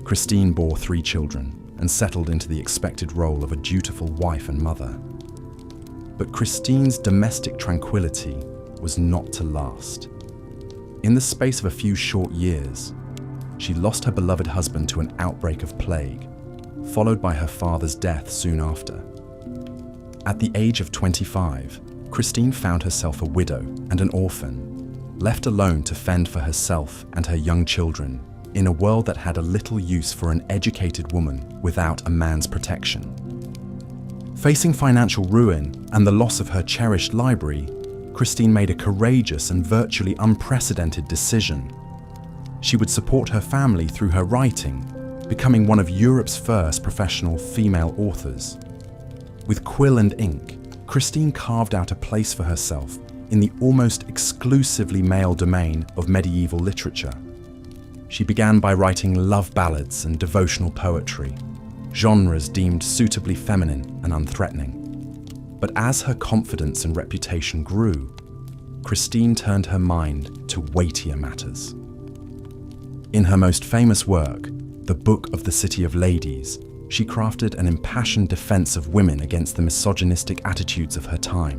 Christine bore 3 children and settled into the expected role of a dutiful wife and mother. But Christine's domestic tranquility was not to last. In the space of a few short years, she lost her beloved husband to an outbreak of plague, followed by her father's death soon after. At the age of 25, Christine found herself a widow and an orphan, left alone to fend for herself and her young children in a world that had a little use for an educated woman without a man's protection. Facing financial ruin and the loss of her cherished library, Christine made a courageous and virtually unprecedented decision. She would support her family through her writing, becoming one of Europe's first professional female authors. With quill and ink, Christine carved out a place for herself in the almost exclusively male domain of medieval literature. She began by writing love ballads and devotional poetry, genres deemed suitably feminine and unthreatening. But as her confidence and reputation grew, Christine turned her mind to weightier matters. In her most famous work, The Book of the City of Ladies, she crafted an impassioned defense of women against the misogynistic attitudes of her time.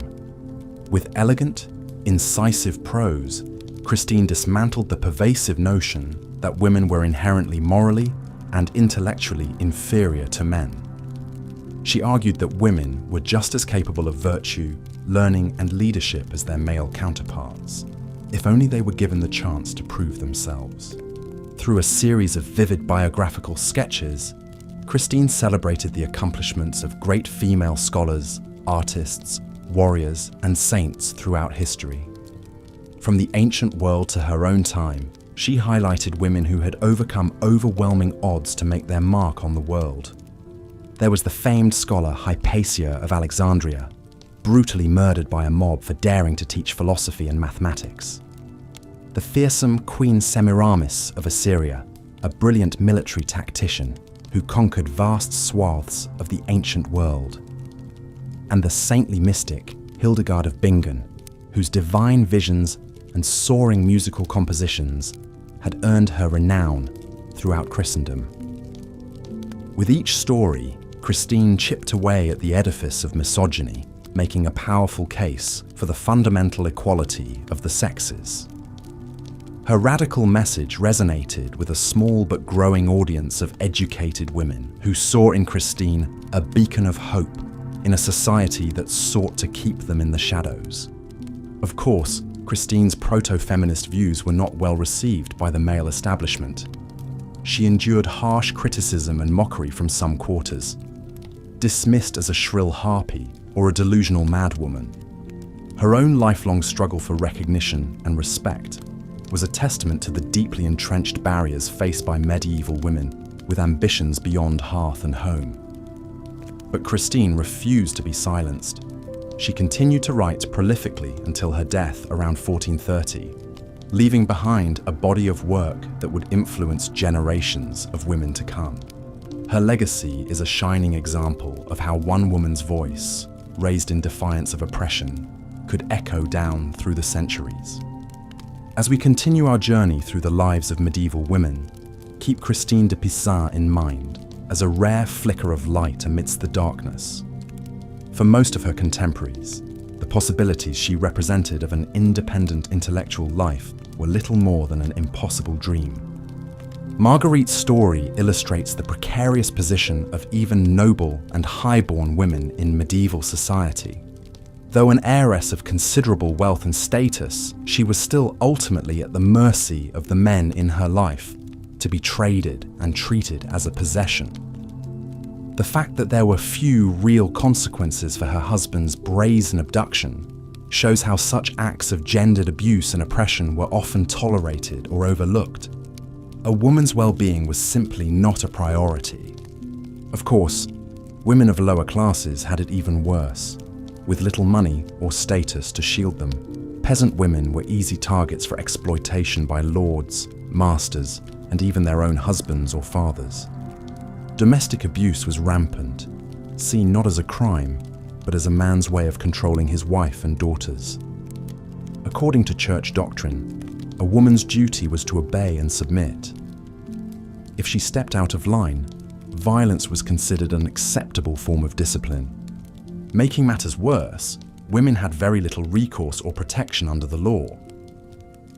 With elegant, incisive prose, Christine dismantled the pervasive notion that women were inherently morally and intellectually inferior to men. She argued that women were just as capable of virtue, learning, and leadership as their male counterparts, if only they were given the chance to prove themselves. Through a series of vivid biographical sketches, Christine celebrated the accomplishments of great female scholars, artists, warriors, and saints throughout history. From the ancient world to her own time, she highlighted women who had overcome overwhelming odds to make their mark on the world. There was the famed scholar Hypatia of Alexandria, brutally murdered by a mob for daring to teach philosophy and mathematics. The fearsome Queen Semiramis of Assyria, a brilliant military tactician who conquered vast swaths of the ancient world. And the saintly mystic Hildegard of Bingen, whose divine visions and soaring musical compositions had earned her renown throughout Christendom. With each story, Christine chipped away at the edifice of misogyny, making a powerful case for the fundamental equality of the sexes. Her radical message resonated with a small but growing audience of educated women who saw in Christine a beacon of hope in a society that sought to keep them in the shadows. Of course, Christine's proto-feminist views were not well received by the male establishment. She endured harsh criticism and mockery from some quarters, dismissed as a shrill harpy or a delusional madwoman. Her own lifelong struggle for recognition and respect was a testament to the deeply entrenched barriers faced by medieval women with ambitions beyond hearth and home. But Christine refused to be silenced. She continued to write prolifically until her death around 1430, leaving behind a body of work that would influence generations of women to come. Her legacy is a shining example of how one woman's voice, raised in defiance of oppression, could echo down through the centuries. As we continue our journey through the lives of medieval women, keep Christine de Pizan in mind as a rare flicker of light amidst the darkness. For most of her contemporaries, the possibilities she represented of an independent intellectual life were little more than an impossible dream. Marguerite's story illustrates the precarious position of even noble and high-born women in medieval society. Though an heiress of considerable wealth and status, she was still ultimately at the mercy of the men in her life, to be traded and treated as a possession. The fact that there were few real consequences for her husband's brazen abduction shows how such acts of gendered abuse and oppression were often tolerated or overlooked. A woman's well-being was simply not a priority. Of course, women of lower classes had it even worse. With little money or status to shield them, peasant women were easy targets for exploitation by lords, masters, and even their own husbands or fathers. Domestic abuse was rampant, seen not as a crime, but as a man's way of controlling his wife and daughters. According to church doctrine, a woman's duty was to obey and submit. If she stepped out of line, violence was considered an acceptable form of discipline. Making matters worse, women had very little recourse or protection under the law.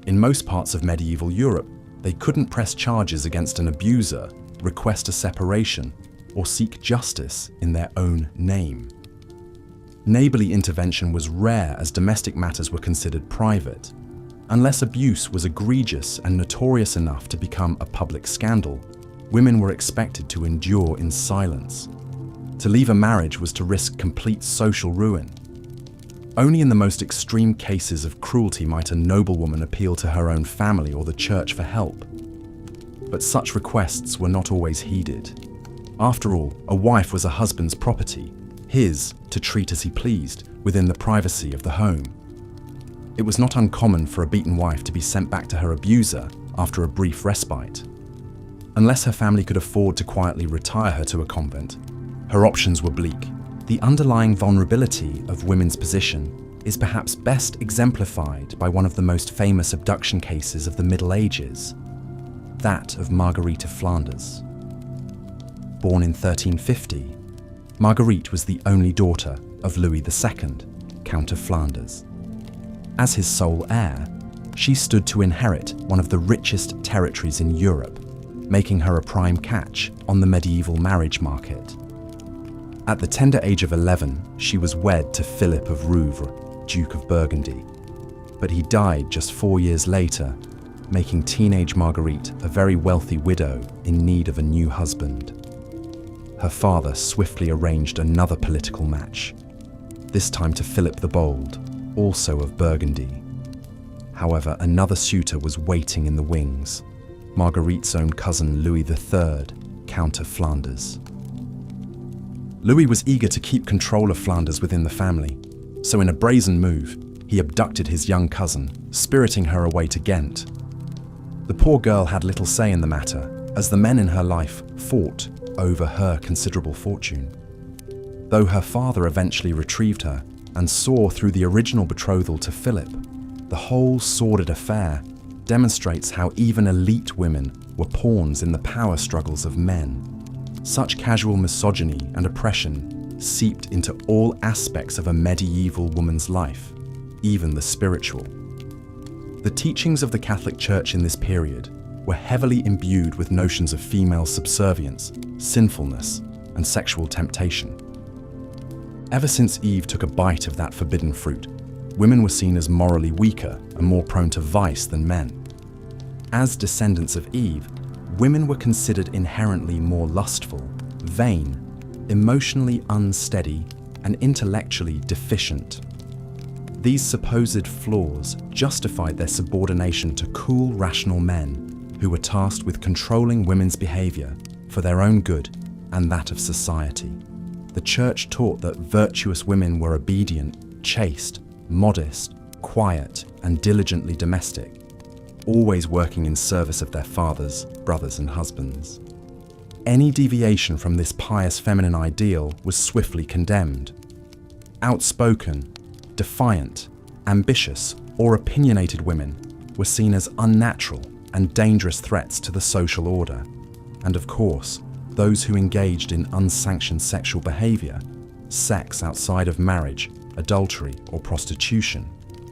In most parts of medieval Europe, they couldn't press charges against an abuser, request a separation, or seek justice in their own name. Neighborly intervention was rare as domestic matters were considered private. Unless abuse was egregious and notorious enough to become a public scandal, women were expected to endure in silence. To leave a marriage was to risk complete social ruin. Only in the most extreme cases of cruelty might a noblewoman appeal to her own family or the church for help. But such requests were not always heeded. After all, a wife was a husband's property, his to treat as he pleased within the privacy of the home. It was not uncommon for a beaten wife to be sent back to her abuser after a brief respite. Unless her family could afford to quietly retire her to a convent, her options were bleak. The underlying vulnerability of women's position is perhaps best exemplified by one of the most famous abduction cases of the Middle Ages, that of Marguerite of Flanders. Born in 1350, Marguerite was the only daughter of Louis II, Count of Flanders. As his sole heir, she stood to inherit one of the richest territories in Europe, making her a prime catch on the medieval marriage market. At the tender age of 11, she was wed to Philip of Rouvre, Duke of Burgundy, but he died just 4 years later, making teenage Marguerite a very wealthy widow in need of a new husband. Her father swiftly arranged another political match, this time to Philip the Bold, also of Burgundy. However, another suitor was waiting in the wings, Marguerite's own cousin Louis III, Count of Flanders. Louis was eager to keep control of Flanders within the family, so in a brazen move, he abducted his young cousin, spiriting her away to Ghent. The poor girl had little say in the matter, as the men in her life fought over her considerable fortune. Though her father eventually retrieved her and saw through the original betrothal to Philip, the whole sordid affair demonstrates how even elite women were pawns in the power struggles of men. Such casual misogyny and oppression seeped into all aspects of a medieval woman's life, even the spiritual. The teachings of the Catholic Church in this period were heavily imbued with notions of female subservience, sinfulness, and sexual temptation. Ever since Eve took a bite of that forbidden fruit, women were seen as morally weaker and more prone to vice than men. As descendants of Eve, women were considered inherently more lustful, vain, emotionally unsteady, and intellectually deficient. These supposed flaws justified their subordination to cool, rational men who were tasked with controlling women's behavior for their own good and that of society. The church taught that virtuous women were obedient, chaste, modest, quiet, and diligently domestic, always working in service of their fathers, brothers, and husbands. Any deviation from this pious feminine ideal was swiftly condemned. Outspoken, defiant, ambitious, or opinionated women were seen as unnatural and dangerous threats to the social order. And of course, those who engaged in unsanctioned sexual behavior, sex outside of marriage, adultery, or prostitution,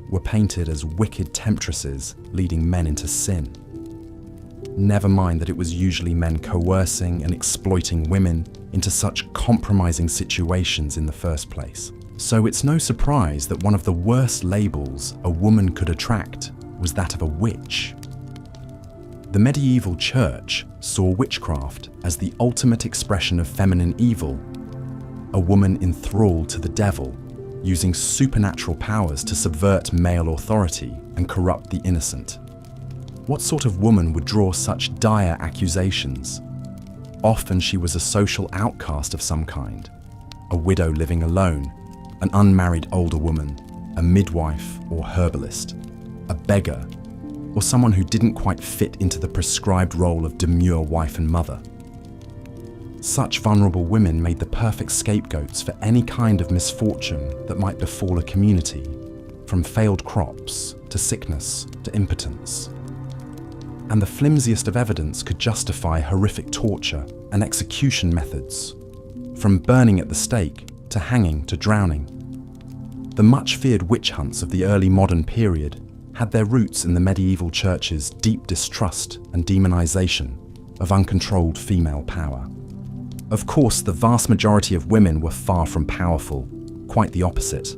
were painted as wicked temptresses leading men into sin. Never mind that it was usually men coercing and exploiting women into such compromising situations in the first place. So it's no surprise that one of the worst labels a woman could attract was that of a witch. The medieval church saw witchcraft as the ultimate expression of feminine evil, a woman enthralled to the devil, using supernatural powers to subvert male authority and corrupt the innocent. What sort of woman would draw such dire accusations? Often she was a social outcast of some kind, a widow living alone, an unmarried older woman, a midwife or herbalist, a beggar, or someone who didn't quite fit into the prescribed role of demure wife and mother. Such vulnerable women made the perfect scapegoats for any kind of misfortune that might befall a community, from failed crops to sickness to impotence. And the flimsiest of evidence could justify horrific torture and execution methods, from burning at the stake to hanging to drowning. The much-feared witch hunts of the early modern period had their roots in the medieval church's deep distrust and demonization of uncontrolled female power. Of course, the vast majority of women were far from powerful, quite the opposite.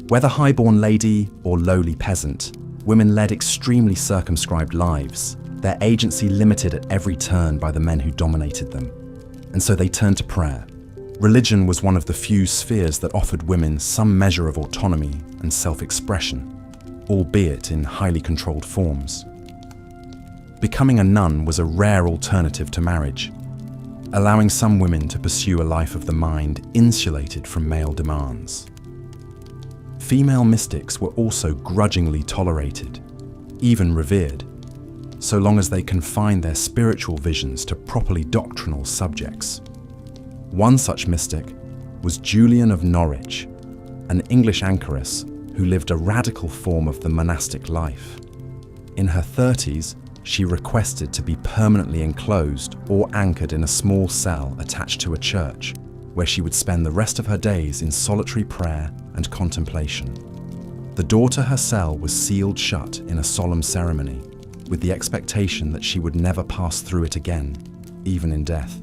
Whether highborn lady or lowly peasant, women led extremely circumscribed lives, their agency limited at every turn by the men who dominated them. And so they turned to prayer. Religion was one of the few spheres that offered women some measure of autonomy and self-expression, albeit in highly controlled forms. Becoming a nun was a rare alternative to marriage, allowing some women to pursue a life of the mind insulated from male demands. Female mystics were also grudgingly tolerated, even revered, so long as they confined their spiritual visions to properly doctrinal subjects. One such mystic was Julian of Norwich, an English anchoress who lived a radical form of the monastic life. In her 30s, she requested to be permanently enclosed or anchored in a small cell attached to a church, where she would spend the rest of her days in solitary prayer and contemplation. The door to her cell was sealed shut in a solemn ceremony, with the expectation that she would never pass through it again, even in death.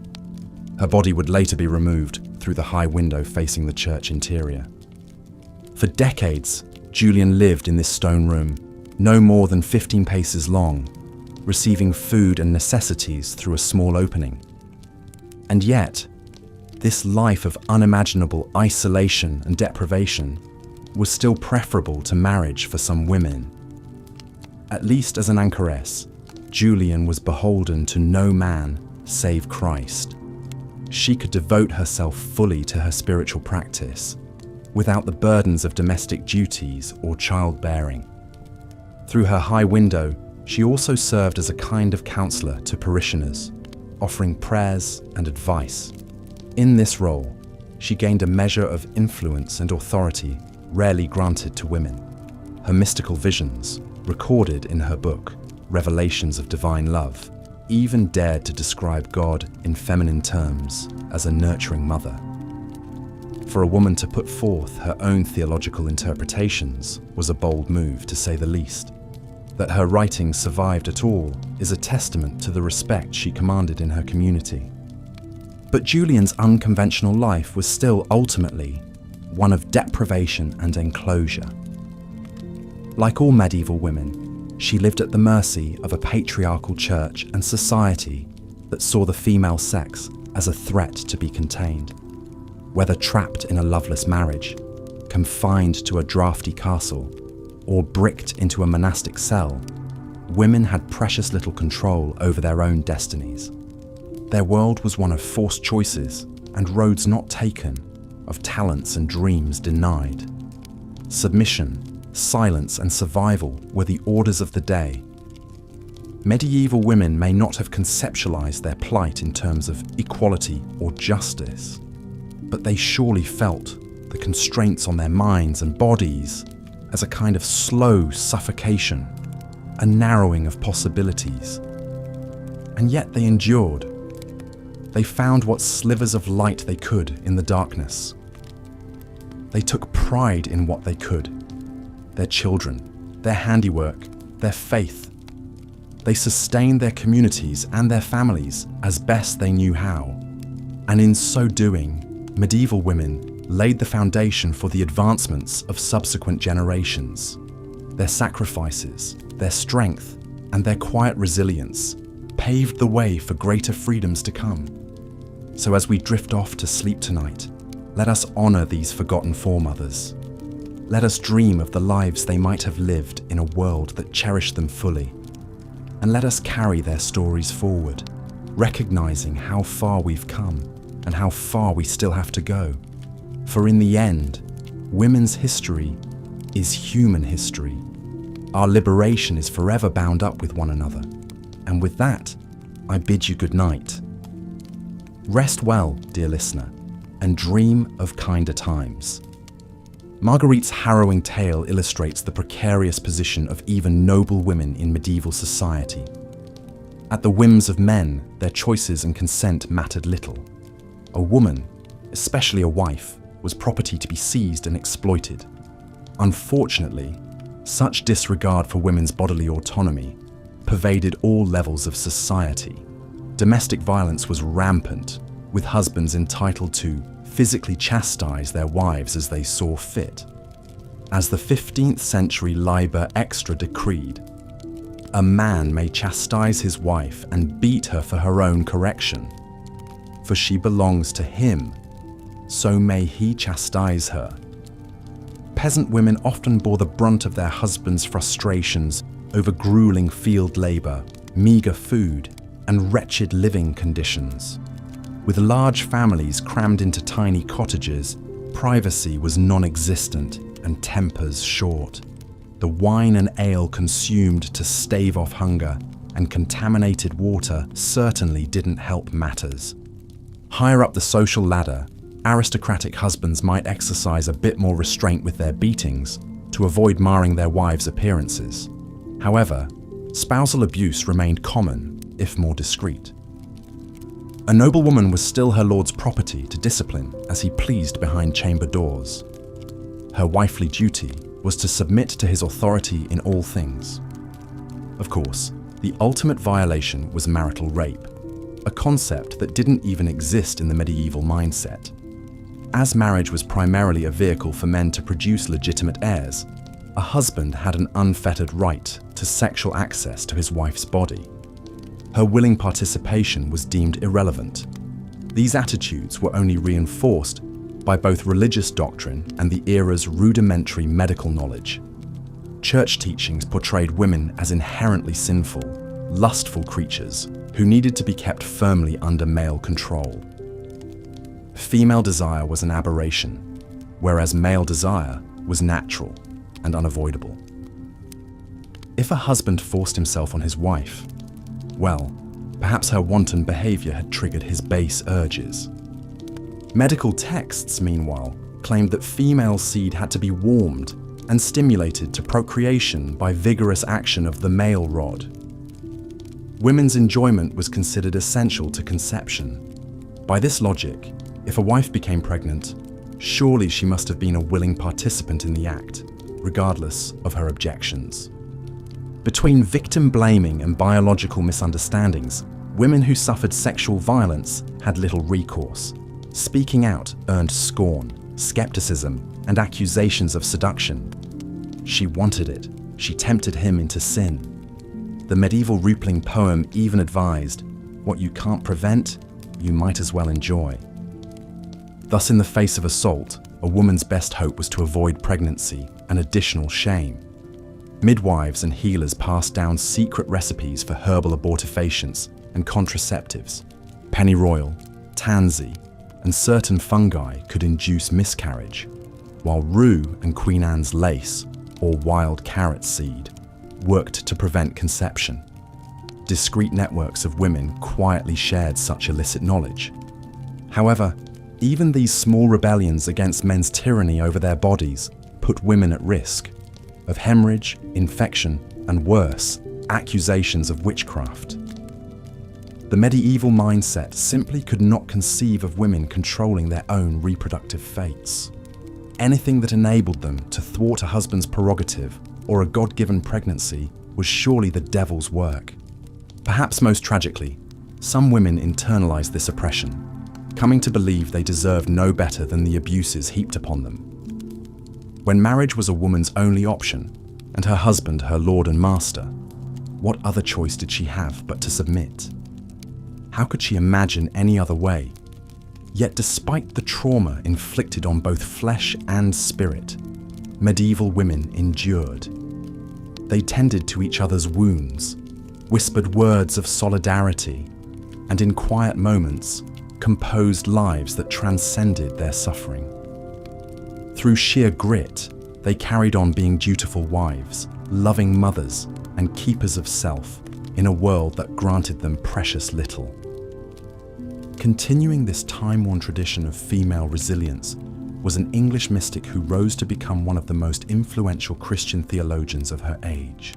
Her body would later be removed through the high window facing the church interior. For decades, Julian lived in this stone room, no more than 15 paces long, receiving food and necessities through a small opening. And yet, this life of unimaginable isolation and deprivation was still preferable to marriage for some women. At least as an anchoress, Julian was beholden to no man save Christ. She could devote herself fully to her spiritual practice, without the burdens of domestic duties or childbearing. Through her high window, she also served as a kind of counselor to parishioners, offering prayers and advice. In this role, she gained a measure of influence and authority rarely granted to women. Her mystical visions, recorded in her book, Revelations of Divine Love, even dared to describe God in feminine terms as a nurturing mother. For a woman to put forth her own theological interpretations was a bold move, to say the least. That her writings survived at all is a testament to the respect she commanded in her community. But Julian's unconventional life was still ultimately one of deprivation and enclosure. Like all medieval women, she lived at the mercy of a patriarchal church and society that saw the female sex as a threat to be contained. Whether trapped in a loveless marriage, confined to a draughty castle, or bricked into a monastic cell, women had precious little control over their own destinies. Their world was one of forced choices and roads not taken, of talents and dreams denied. Submission, silence, and survival were the orders of the day. Medieval women may not have conceptualized their plight in terms of equality or justice, but they surely felt the constraints on their minds and bodies as a kind of slow suffocation, a narrowing of possibilities. And yet they endured. They found what slivers of light they could in the darkness. They took pride in what they could: their children, their handiwork, their faith. They sustained their communities and their families as best they knew how. And in so doing, medieval women laid the foundation for the advancements of subsequent generations. Their sacrifices, their strength, and their quiet resilience paved the way for greater freedoms to come. So as we drift off to sleep tonight, let us honor these forgotten foremothers. Let us dream of the lives they might have lived in a world that cherished them fully. And let us carry their stories forward, recognizing how far we've come and how far we still have to go. For in the end, women's history is human history. Our liberation is forever bound up with one another. And with that, I bid you good night. Rest well, dear listener, and dream of kinder times. Marguerite's harrowing tale illustrates the precarious position of even noble women in medieval society. At the whims of men, their choices and consent mattered little. A woman, especially a wife, was property to be seized and exploited. Unfortunately, such disregard for women's bodily autonomy pervaded all levels of society. Domestic violence was rampant, with husbands entitled to physically chastise their wives as they saw fit. As the 15th century Liber Extra decreed, a man may chastise his wife and beat her for her own correction, for she belongs to him, so may he chastise her. Peasant women often bore the brunt of their husbands' frustrations over grueling field labor, meager food, and wretched living conditions. With large families crammed into tiny cottages, privacy was non-existent and tempers short. The wine and ale consumed to stave off hunger, and contaminated water certainly didn't help matters. Higher up the social ladder, aristocratic husbands might exercise a bit more restraint with their beatings to avoid marring their wives' appearances. However, spousal abuse remained common, if more discreet. A noblewoman was still her lord's property to discipline as he pleased behind chamber doors. Her wifely duty was to submit to his authority in all things. Of course, the ultimate violation was marital rape, a concept that didn't even exist in the medieval mindset. As marriage was primarily a vehicle for men to produce legitimate heirs, a husband had an unfettered right to sexual access to his wife's body. Her willing participation was deemed irrelevant. These attitudes were only reinforced by both religious doctrine and the era's rudimentary medical knowledge. Church teachings portrayed women as inherently sinful, lustful creatures who needed to be kept firmly under male control. Female desire was an aberration, whereas male desire was natural and unavoidable. If a husband forced himself on his wife, well, perhaps her wanton behavior had triggered his base urges. Medical texts, meanwhile, claimed that female seed had to be warmed and stimulated to procreation by vigorous action of the male rod. Women's enjoyment was considered essential to conception. By this logic, if a wife became pregnant, surely she must have been a willing participant in the act, regardless of her objections. Between victim blaming and biological misunderstandings, women who suffered sexual violence had little recourse. Speaking out earned scorn, skepticism, and accusations of seduction. She wanted it. She tempted him into sin. The medieval Rupling poem even advised, "What you can't prevent, you might as well enjoy." Thus, in the face of assault, a woman's best hope was to avoid pregnancy and additional shame. Midwives and healers passed down secret recipes for herbal abortifacients and contraceptives. Pennyroyal, tansy, and certain fungi could induce miscarriage, while rue and Queen Anne's lace, or wild carrot seed, worked to prevent conception. Discreet networks of women quietly shared such illicit knowledge. However, even these small rebellions against men's tyranny over their bodies put women at risk of hemorrhage, infection, and worse, accusations of witchcraft. The medieval mindset simply could not conceive of women controlling their own reproductive fates. Anything that enabled them to thwart a husband's prerogative or a God-given pregnancy was surely the devil's work. Perhaps most tragically, some women internalized this oppression, coming to believe they deserved no better than the abuses heaped upon them. When marriage was a woman's only option, and her husband her lord and master, what other choice did she have but to submit? How could she imagine any other way? Yet despite the trauma inflicted on both flesh and spirit, medieval women endured. They tended to each other's wounds, whispered words of solidarity, and in quiet moments, composed lives that transcended their suffering. Through sheer grit, they carried on being dutiful wives, loving mothers, and keepers of self in a world that granted them precious little. Continuing this time-worn tradition of female resilience was an English mystic who rose to become one of the most influential Christian theologians of her age.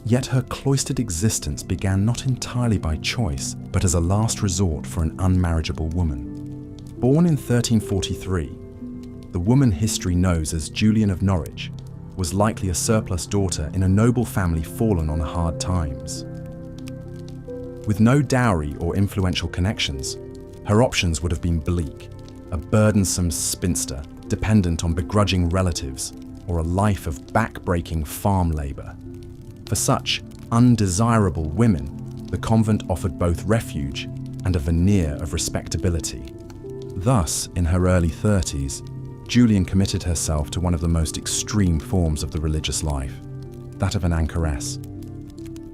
Yet her cloistered existence began not entirely by choice, but as a last resort for an unmarriageable woman. Born in 1343, the woman history knows as Julian of Norwich was likely a surplus daughter in a noble family fallen on hard times. With no dowry or influential connections, her options would have been bleak, a burdensome spinster dependent on begrudging relatives, or a life of back-breaking farm labour. For such undesirable women, the convent offered both refuge and a veneer of respectability. Thus, in her early 30s, Julian committed herself to one of the most extreme forms of the religious life, that of an anchoress.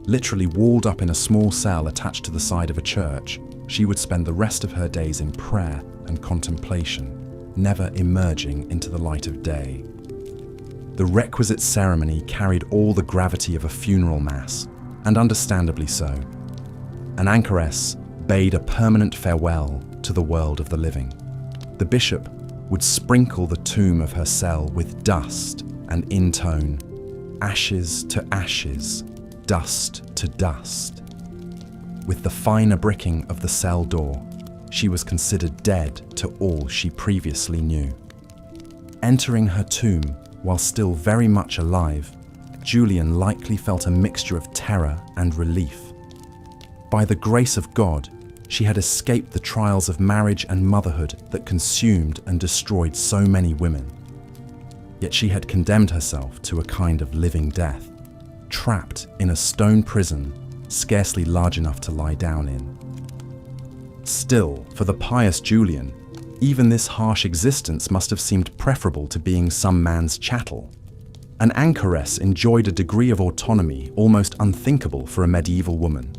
Literally walled up in a small cell attached to the side of a church, she would spend the rest of her days in prayer and contemplation, never emerging into the light of day. The requisite ceremony carried all the gravity of a funeral mass, and understandably so. An anchoress bade a permanent farewell to the world of the living. The bishop would sprinkle the tomb of her cell with dust and intone, ashes to ashes, dust to dust. With the finer bricking of the cell door, she was considered dead to all she previously knew. Entering her tomb while still very much alive, Julian likely felt a mixture of terror and relief. By the grace of God, she had escaped the trials of marriage and motherhood that consumed and destroyed so many women. Yet she had condemned herself to a kind of living death, trapped in a stone prison scarcely large enough to lie down in. Still, for the pious Julian, even this harsh existence must have seemed preferable to being some man's chattel. An anchoress enjoyed a degree of autonomy almost unthinkable for a medieval woman.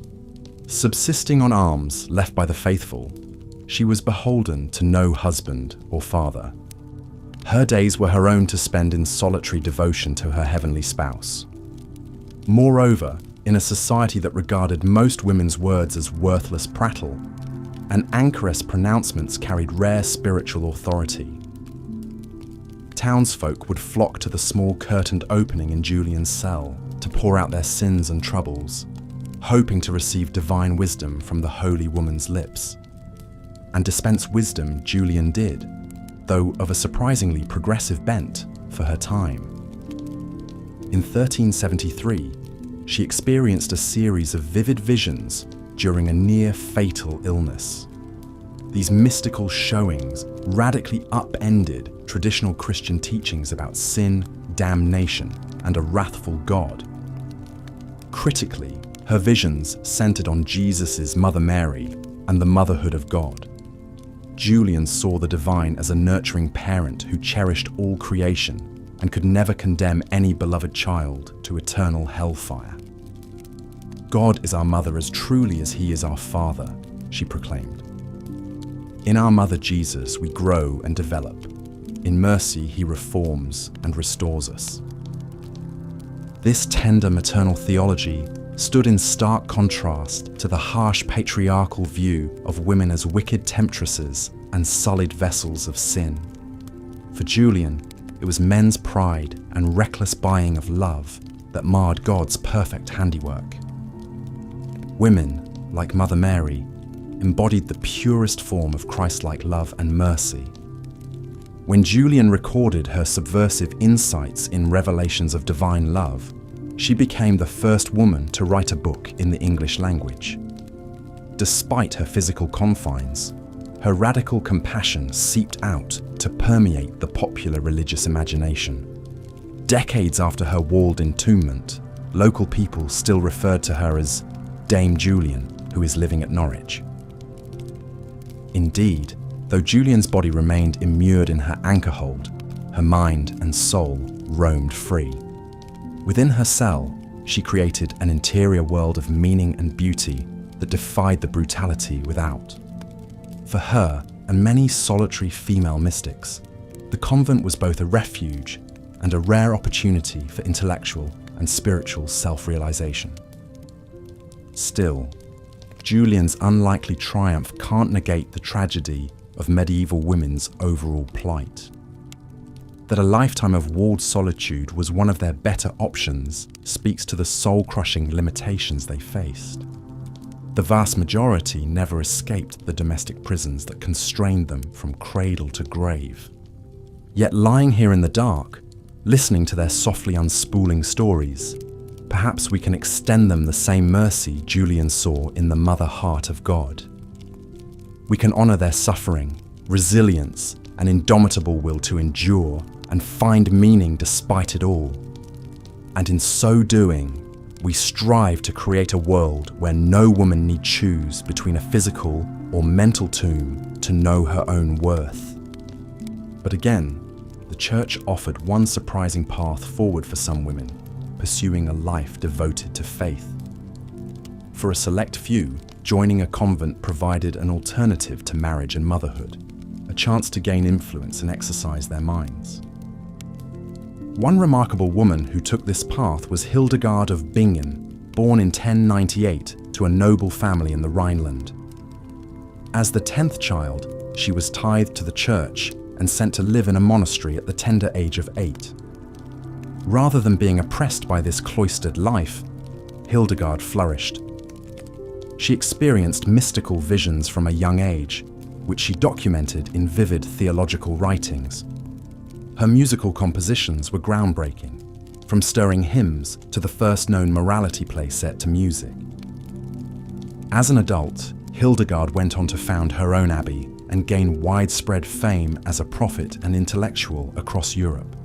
Subsisting on alms left by the faithful, she was beholden to no husband or father. Her days were her own to spend in solitary devotion to her heavenly spouse. Moreover, in a society that regarded most women's words as worthless prattle, an anchoress' pronouncements carried rare spiritual authority. Townsfolk would flock to the small curtained opening in Julian's cell to pour out their sins and troubles, hoping to receive divine wisdom from the holy woman's lips. And dispense wisdom Julian did, though of a surprisingly progressive bent for her time. In 1373, she experienced a series of vivid visions during a near-fatal illness. These mystical showings radically upended traditional Christian teachings about sin, damnation, and a wrathful God. Critically, her visions centered on Jesus' Mother Mary and the motherhood of God. Julian saw the divine as a nurturing parent who cherished all creation and could never condemn any beloved child to eternal hellfire. God is our mother as truly as he is our father, she proclaimed. In our mother Jesus, we grow and develop. In mercy, he reforms and restores us. This tender maternal theology stood in stark contrast to the harsh patriarchal view of women as wicked temptresses and sullied vessels of sin. For Julian, it was men's pride and reckless buying of love that marred God's perfect handiwork. Women, like Mother Mary, embodied the purest form of Christ-like love and mercy. When Julian recorded her subversive insights in revelations of divine love, she became the first woman to write a book in the English language. Despite her physical confines, her radical compassion seeped out to permeate the popular religious imagination. Decades after her walled entombment, local people still referred to her as Dame Julian, who is living at Norwich. Indeed, though Julian's body remained immured in her anchor hold, her mind and soul roamed free. Within her cell, she created an interior world of meaning and beauty that defied the brutality without. For her and many solitary female mystics, the convent was both a refuge and a rare opportunity for intellectual and spiritual self-realization. Still, Julian's unlikely triumph can't negate the tragedy of medieval women's overall plight. That a lifetime of walled solitude was one of their better options speaks to the soul-crushing limitations they faced. The vast majority never escaped the domestic prisons that constrained them from cradle to grave. Yet lying here in the dark, listening to their softly unspooling stories, perhaps we can extend them the same mercy Julian saw in the mother heart of God. We can honor their suffering, resilience, and indomitable will to endure and find meaning despite it all. And in so doing, we strive to create a world where no woman need choose between a physical or mental tomb to know her own worth. But again, the Church offered one surprising path forward for some women, pursuing a life devoted to faith. For a select few, joining a convent provided an alternative to marriage and motherhood, a chance to gain influence and exercise their minds. One remarkable woman who took this path was Hildegard of Bingen, born in 1098 to a noble family in the Rhineland. As the 10th child, she was tithed to the church and sent to live in a monastery at the tender age of 8. Rather than being oppressed by this cloistered life, Hildegard flourished. She experienced mystical visions from a young age, which she documented in vivid theological writings. Her musical compositions were groundbreaking, from stirring hymns to the first known morality play set to music. As an adult, Hildegard went on to found her own abbey and gain widespread fame as a prophet and intellectual across Europe.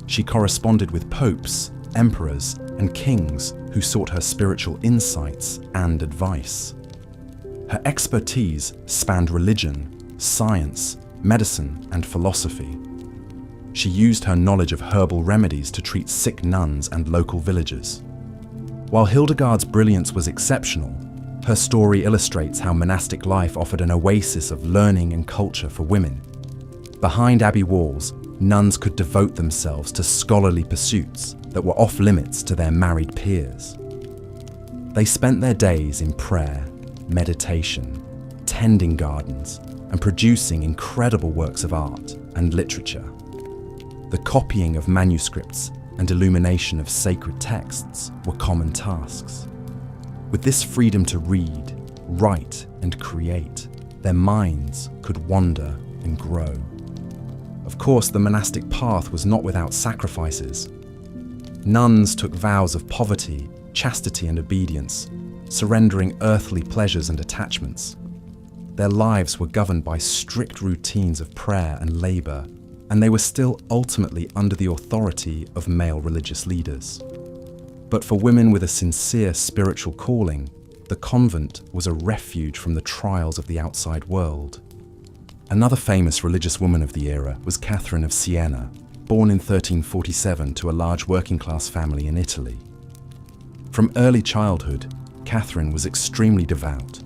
She corresponded with popes, emperors, and kings who sought her spiritual insights and advice. Her expertise spanned religion, science, medicine, and philosophy. She used her knowledge of herbal remedies to treat sick nuns and local villagers. While Hildegard's brilliance was exceptional, her story illustrates how monastic life offered an oasis of learning and culture for women. Behind abbey walls, nuns could devote themselves to scholarly pursuits that were off-limits to their married peers. They spent their days in prayer, meditation, tending gardens, and producing incredible works of art and literature. The copying of manuscripts and illumination of sacred texts were common tasks. With this freedom to read, write, and create, their minds could wander and grow. Of course, the monastic path was not without sacrifices. Nuns took vows of poverty, chastity, and obedience, surrendering earthly pleasures and attachments. Their lives were governed by strict routines of prayer and labor, and they were still ultimately under the authority of male religious leaders. But for women with a sincere spiritual calling, the convent was a refuge from the trials of the outside world. Another famous religious woman of the era was Catherine of Siena, born in 1347 to a large working-class family in Italy. From early childhood, Catherine was extremely devout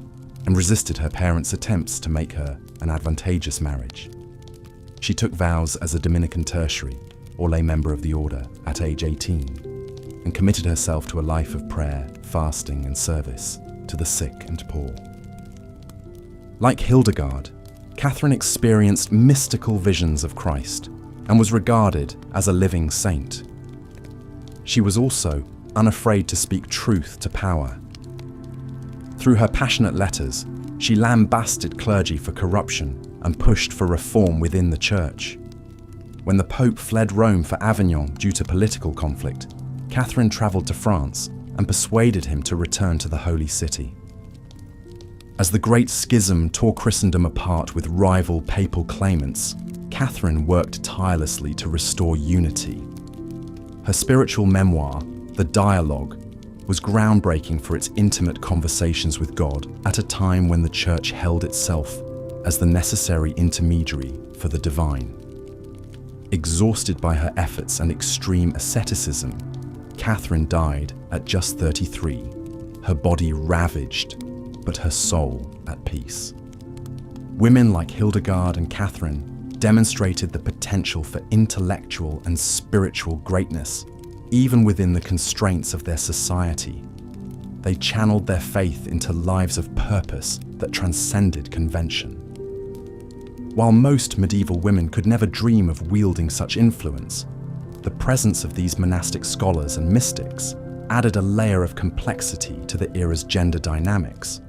and resisted her parents' attempts to make her an advantageous marriage. She took vows as a Dominican tertiary, or lay member of the order, at age 18, and committed herself to a life of prayer, fasting, and service to the sick and poor. Like Hildegard, Catherine experienced mystical visions of Christ and was regarded as a living saint. She was also unafraid to speak truth to power. Through her passionate letters, she lambasted clergy for corruption and pushed for reform within the church. When the Pope fled Rome for Avignon due to political conflict, Catherine travelled to France and persuaded him to return to the Holy City. As the Great Schism tore Christendom apart with rival papal claimants, Catherine worked tirelessly to restore unity. Her spiritual memoir, The Dialogue, was groundbreaking for its intimate conversations with God at a time when the Church held itself as the necessary intermediary for the divine. Exhausted by her efforts and extreme asceticism, Catherine died at just 33, her body ravaged, but her soul at peace. Women like Hildegard and Catherine demonstrated the potential for intellectual and spiritual greatness, even within the constraints of their society. They channeled their faith into lives of purpose that transcended convention. While most medieval women could never dream of wielding such influence, the presence of these monastic scholars and mystics added a layer of complexity to the era's gender dynamics.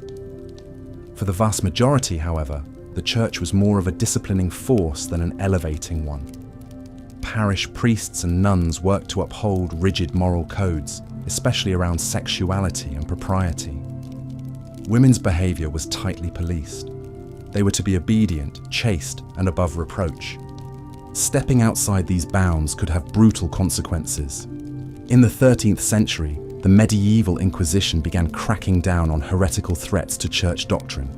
For the vast majority, however, the church was more of a disciplining force than an elevating one. Parish priests and nuns worked to uphold rigid moral codes, especially around sexuality and propriety. Women's behavior was tightly policed. They were to be obedient, chaste, and above reproach. Stepping outside these bounds could have brutal consequences. In the 13th century, the medieval Inquisition began cracking down on heretical threats to church doctrine.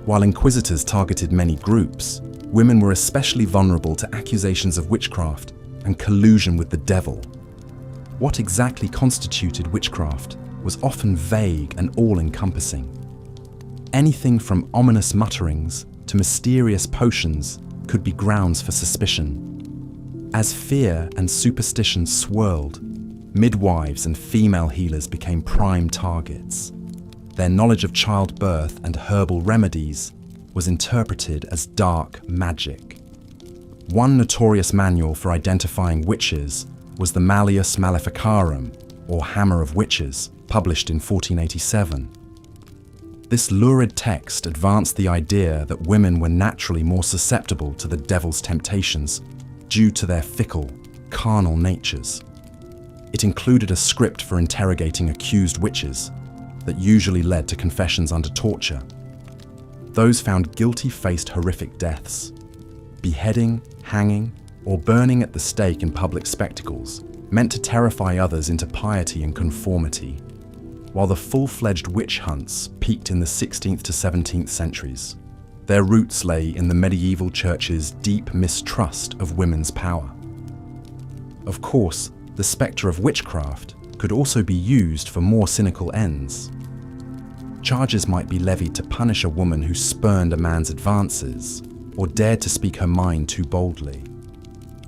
While inquisitors targeted many groups, women were especially vulnerable to accusations of witchcraft and collusion with the devil. What exactly constituted witchcraft was often vague and all-encompassing. Anything from ominous mutterings to mysterious potions could be grounds for suspicion. As fear and superstition swirled, midwives and female healers became prime targets. Their knowledge of childbirth and herbal remedies was interpreted as dark magic. One notorious manual for identifying witches was the Malleus Maleficarum, or Hammer of Witches, published in 1487. This lurid text advanced the idea that women were naturally more susceptible to the devil's temptations due to their fickle, carnal natures. It included a script for interrogating accused witches that usually led to confessions under torture. Those found guilty faced horrific deaths. Beheading, hanging, or burning at the stake in public spectacles meant to terrify others into piety and conformity, while the full-fledged witch hunts peaked in the 16th to 17th centuries. Their roots lay in the medieval church's deep mistrust of women's power. Of course, the spectre of witchcraft could also be used for more cynical ends. Charges might be levied to punish a woman who spurned a man's advances or dared to speak her mind too boldly.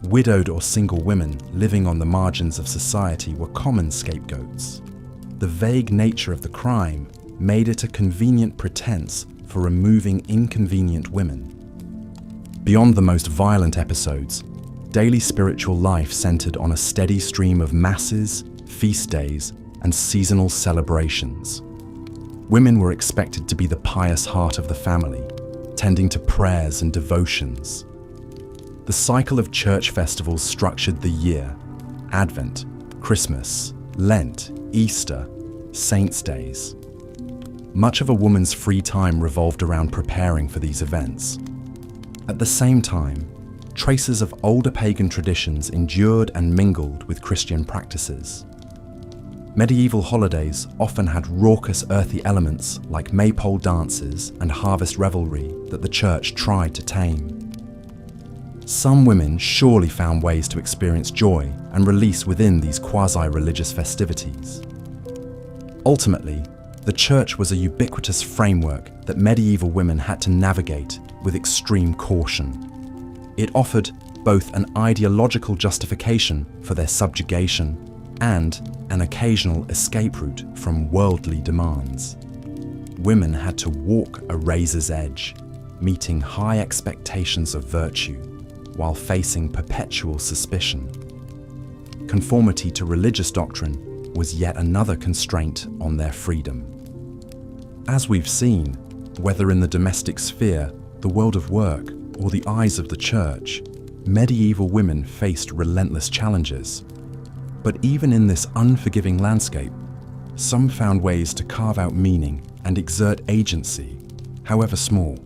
Widowed or single women living on the margins of society were common scapegoats. The vague nature of the crime made it a convenient pretense for removing inconvenient women. Beyond the most violent episodes, daily spiritual life centered on a steady stream of masses, feast days, and seasonal celebrations. Women were expected to be the pious heart of the family, tending to prayers and devotions. The cycle of church festivals structured the year: Advent, Christmas, Lent, Easter, Saints' Days. Much of a woman's free time revolved around preparing for these events. At the same time, traces of older pagan traditions endured and mingled with Christian practices. Medieval holidays often had raucous earthy elements like maypole dances and harvest revelry that the church tried to tame. Some women surely found ways to experience joy and release within these quasi-religious festivities. Ultimately, the church was a ubiquitous framework that medieval women had to navigate with extreme caution. It offered both an ideological justification for their subjugation and an occasional escape route from worldly demands. Women had to walk a razor's edge, meeting high expectations of virtue while facing perpetual suspicion. Conformity to religious doctrine was yet another constraint on their freedom. As we've seen, whether in the domestic sphere, the world of work, or the eyes of the church, medieval women faced relentless challenges. But even in this unforgiving landscape, some found ways to carve out meaning and exert agency, however small.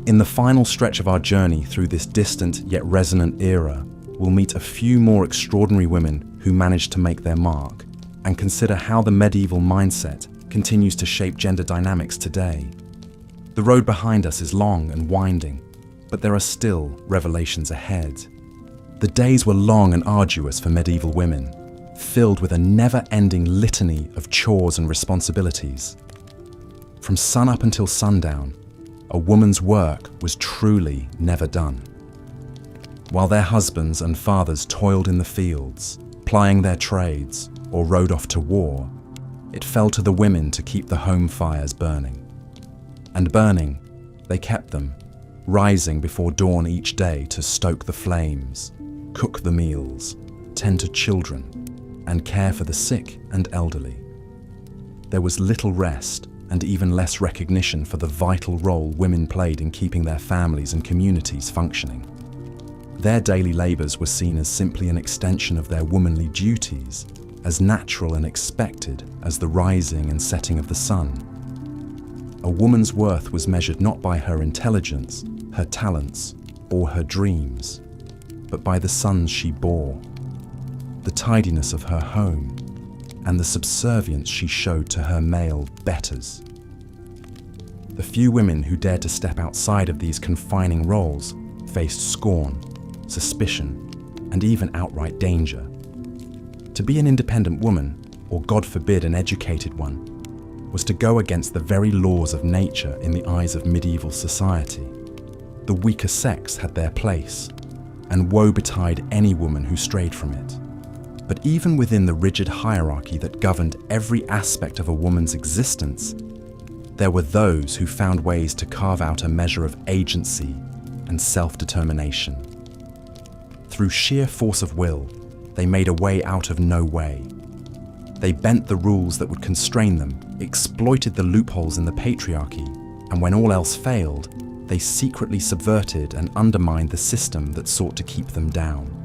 In the final stretch of our journey through this distant yet resonant era, we'll meet a few more extraordinary women who managed to make their mark and consider how the medieval mindset continues to shape gender dynamics today. The road behind us is long and winding, but there are still revelations ahead. The days were long and arduous for medieval women, filled with a never-ending litany of chores and responsibilities. From sunup until sundown, a woman's work was truly never done. While their husbands and fathers toiled in the fields, plying their trades, or rode off to war, it fell to the women to keep the home fires burning. And burning, they kept them, rising before dawn each day to stoke the flames, cook the meals, tend to children, and care for the sick and elderly. There was little rest and even less recognition for the vital role women played in keeping their families and communities functioning. Their daily labours were seen as simply an extension of their womanly duties, as natural and expected as the rising and setting of the sun. A woman's worth was measured not by her intelligence, her talents, or her dreams, but by the sons she bore, the tidiness of her home, and the subservience she showed to her male betters. The few women who dared to step outside of these confining roles faced scorn, suspicion, and even outright danger. To be an independent woman, or God forbid an educated one, was to go against the very laws of nature in the eyes of medieval society. The weaker sex had their place, and woe betide any woman who strayed from it. But even within the rigid hierarchy that governed every aspect of a woman's existence, there were those who found ways to carve out a measure of agency and self-determination. Through sheer force of will, they made a way out of no way. They bent the rules that would constrain them, exploited the loopholes in the patriarchy, and when all else failed, they secretly subverted and undermined the system that sought to keep them down.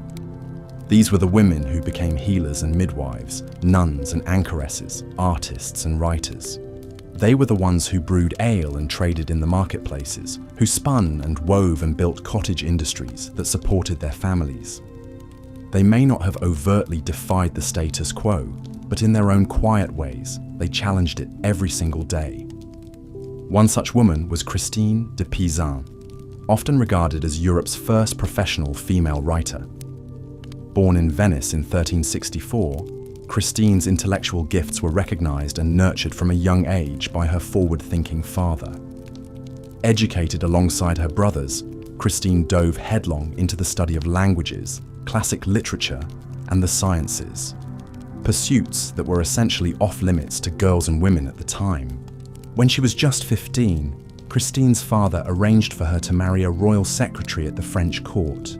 These were the women who became healers and midwives, nuns and anchoresses, artists and writers. They were the ones who brewed ale and traded in the marketplaces, who spun and wove and built cottage industries that supported their families. They may not have overtly defied the status quo, but in their own quiet ways, they challenged it every single day. One such woman was Christine de Pizan, often regarded as Europe's first professional female writer. Born in Venice in 1364, Christine's intellectual gifts were recognized and nurtured from a young age by her forward-thinking father. Educated alongside her brothers, Christine dove headlong into the study of languages, classic literature, and the sciences, pursuits that were essentially off-limits to girls and women at the time. When she was just 15, Christine's father arranged for her to marry a royal secretary at the French court.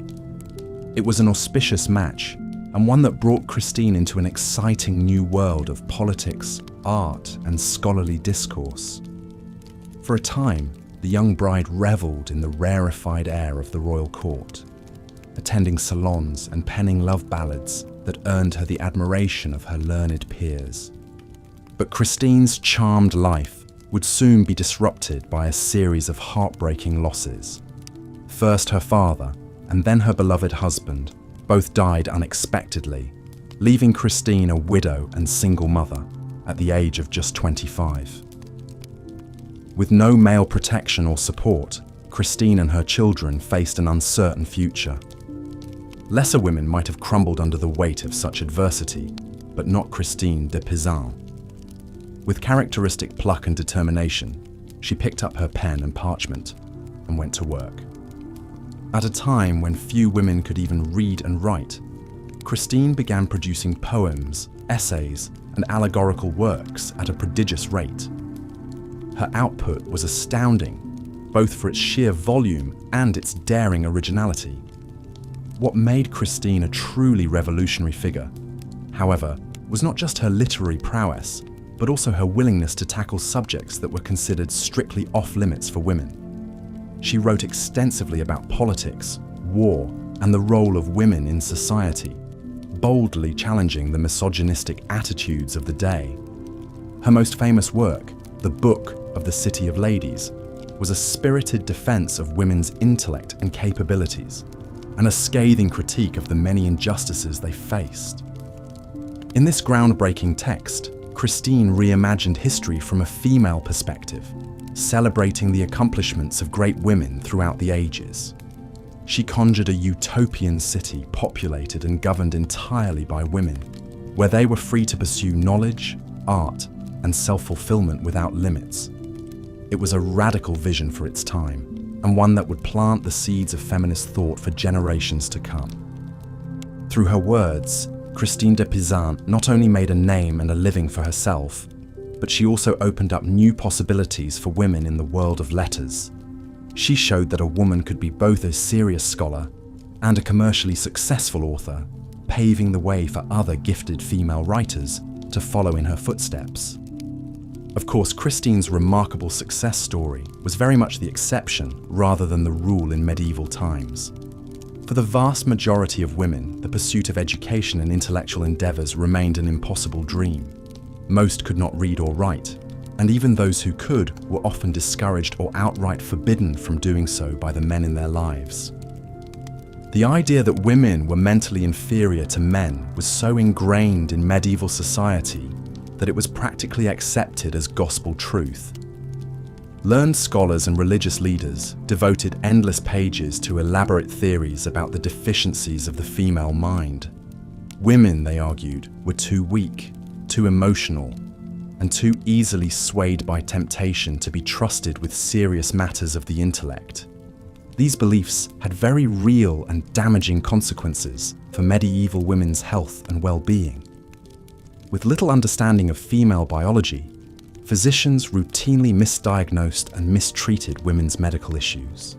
It was an auspicious match, and one that brought Christine into an exciting new world of politics, art, and scholarly discourse. For a time, the young bride revelled in the rarefied air of the royal court, attending salons and penning love ballads that earned her the admiration of her learned peers. But Christine's charmed life would soon be disrupted by a series of heartbreaking losses. First her father, and then her beloved husband, both died unexpectedly, leaving Christine a widow and single mother at the age of just 25. With no male protection or support, Christine and her children faced an uncertain future. Lesser women might have crumbled under the weight of such adversity, but not Christine de Pizan. With characteristic pluck and determination, she picked up her pen and parchment and went to work. At a time when few women could even read and write, Christine began producing poems, essays, and allegorical works at a prodigious rate. Her output was astounding, both for its sheer volume and its daring originality. What made Christine a truly revolutionary figure, however, was not just her literary prowess, but also her willingness to tackle subjects that were considered strictly off-limits for women. She wrote extensively about politics, war, and the role of women in society, boldly challenging the misogynistic attitudes of the day. Her most famous work, The Book of the City of Ladies, was a spirited defense of women's intellect and capabilities, and a scathing critique of the many injustices they faced. In this groundbreaking text, Christine reimagined history from a female perspective, celebrating the accomplishments of great women throughout the ages. She conjured a utopian city populated and governed entirely by women, where they were free to pursue knowledge, art, and self-fulfillment without limits. It was a radical vision for its time, and one that would plant the seeds of feminist thought for generations to come. Through her words, Christine de Pizan not only made a name and a living for herself, but she also opened up new possibilities for women in the world of letters. She showed that a woman could be both a serious scholar and a commercially successful author, paving the way for other gifted female writers to follow in her footsteps. Of course, Christine's remarkable success story was very much the exception rather than the rule in medieval times. For the vast majority of women, the pursuit of education and intellectual endeavors remained an impossible dream. Most could not read or write, and even those who could were often discouraged or outright forbidden from doing so by the men in their lives. The idea that women were mentally inferior to men was so ingrained in medieval society that it was practically accepted as gospel truth. Learned scholars and religious leaders devoted endless pages to elaborate theories about the deficiencies of the female mind. Women, they argued, were too weak, too emotional, and too easily swayed by temptation to be trusted with serious matters of the intellect. These beliefs had very real and damaging consequences for medieval women's health and well-being. With little understanding of female biology, physicians routinely misdiagnosed and mistreated women's medical issues.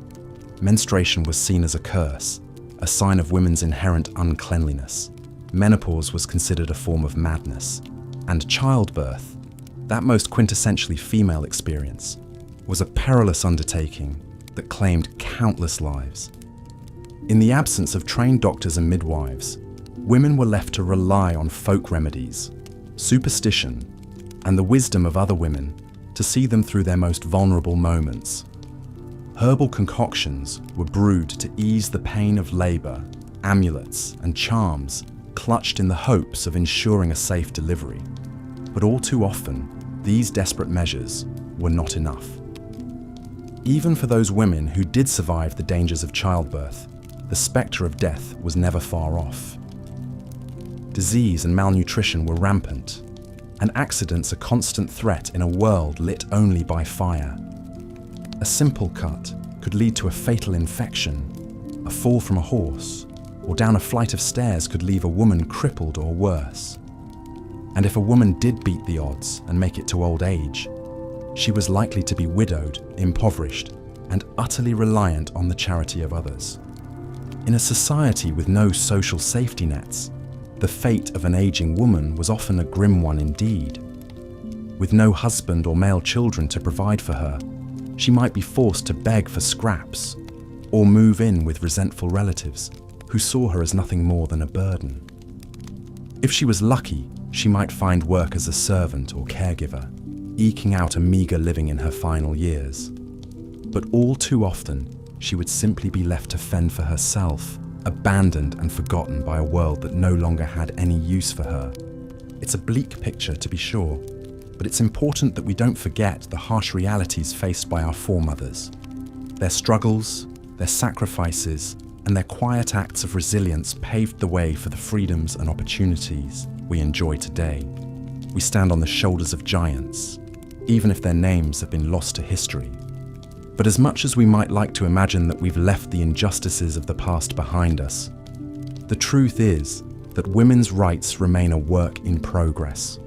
Menstruation was seen as a curse, a sign of women's inherent uncleanliness. Menopause was considered a form of madness. And childbirth, that most quintessentially female experience, was a perilous undertaking that claimed countless lives. In the absence of trained doctors and midwives, women were left to rely on folk remedies, superstition, and the wisdom of other women to see them through their most vulnerable moments. Herbal concoctions were brewed to ease the pain of labor, amulets and charms clutched in the hopes of ensuring a safe delivery. But all too often, these desperate measures were not enough. Even for those women who did survive the dangers of childbirth, the spectre of death was never far off. Disease and malnutrition were rampant, and accidents a constant threat in a world lit only by fire. A simple cut could lead to a fatal infection. A fall from a horse or down a flight of stairs could leave a woman crippled or worse. And if a woman did beat the odds and make it to old age, she was likely to be widowed, impoverished, and utterly reliant on the charity of others. In a society with no social safety nets, the fate of an aging woman was often a grim one indeed. With no husband or male children to provide for her, she might be forced to beg for scraps or move in with resentful relatives who saw her as nothing more than a burden. If she was lucky, she might find work as a servant or caregiver, eking out a meager living in her final years. But all too often, she would simply be left to fend for herself, abandoned and forgotten by a world that no longer had any use for her. It's a bleak picture, to be sure, but it's important that we don't forget the harsh realities faced by our foremothers. Their struggles, their sacrifices, and their quiet acts of resilience paved the way for the freedoms and opportunities we enjoy today. We stand on the shoulders of giants, even if their names have been lost to history. But as much as we might like to imagine that we've left the injustices of the past behind us, the truth is that women's rights remain a work in progress.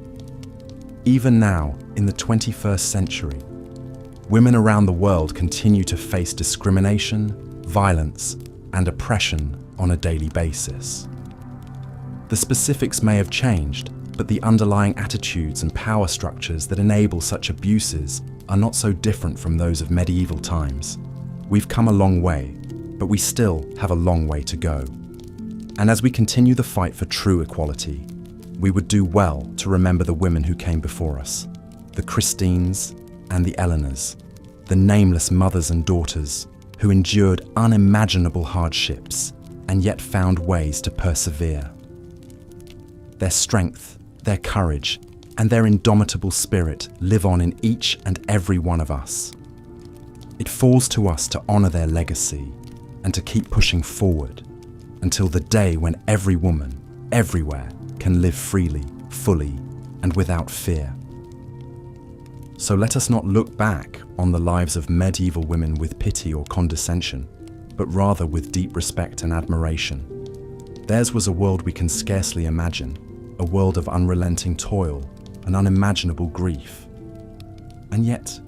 Even now, in the 21st century, women around the world continue to face discrimination, violence, and oppression on a daily basis. The specifics may have changed, but the underlying attitudes and power structures that enable such abuses are not so different from those of medieval times. We've come a long way, but we still have a long way to go. And as we continue the fight for true equality, we would do well to remember the women who came before us, the Christines and the Eleanors, the nameless mothers and daughters who endured unimaginable hardships and yet found ways to persevere. Their strength, their courage, and their indomitable spirit live on in each and every one of us. It falls to us to honor their legacy and to keep pushing forward until the day when every woman, everywhere, can live freely, fully, and without fear. So let us not look back on the lives of medieval women with pity or condescension, but rather with deep respect and admiration. Theirs was a world we can scarcely imagine, a world of unrelenting toil and unimaginable grief. And yet,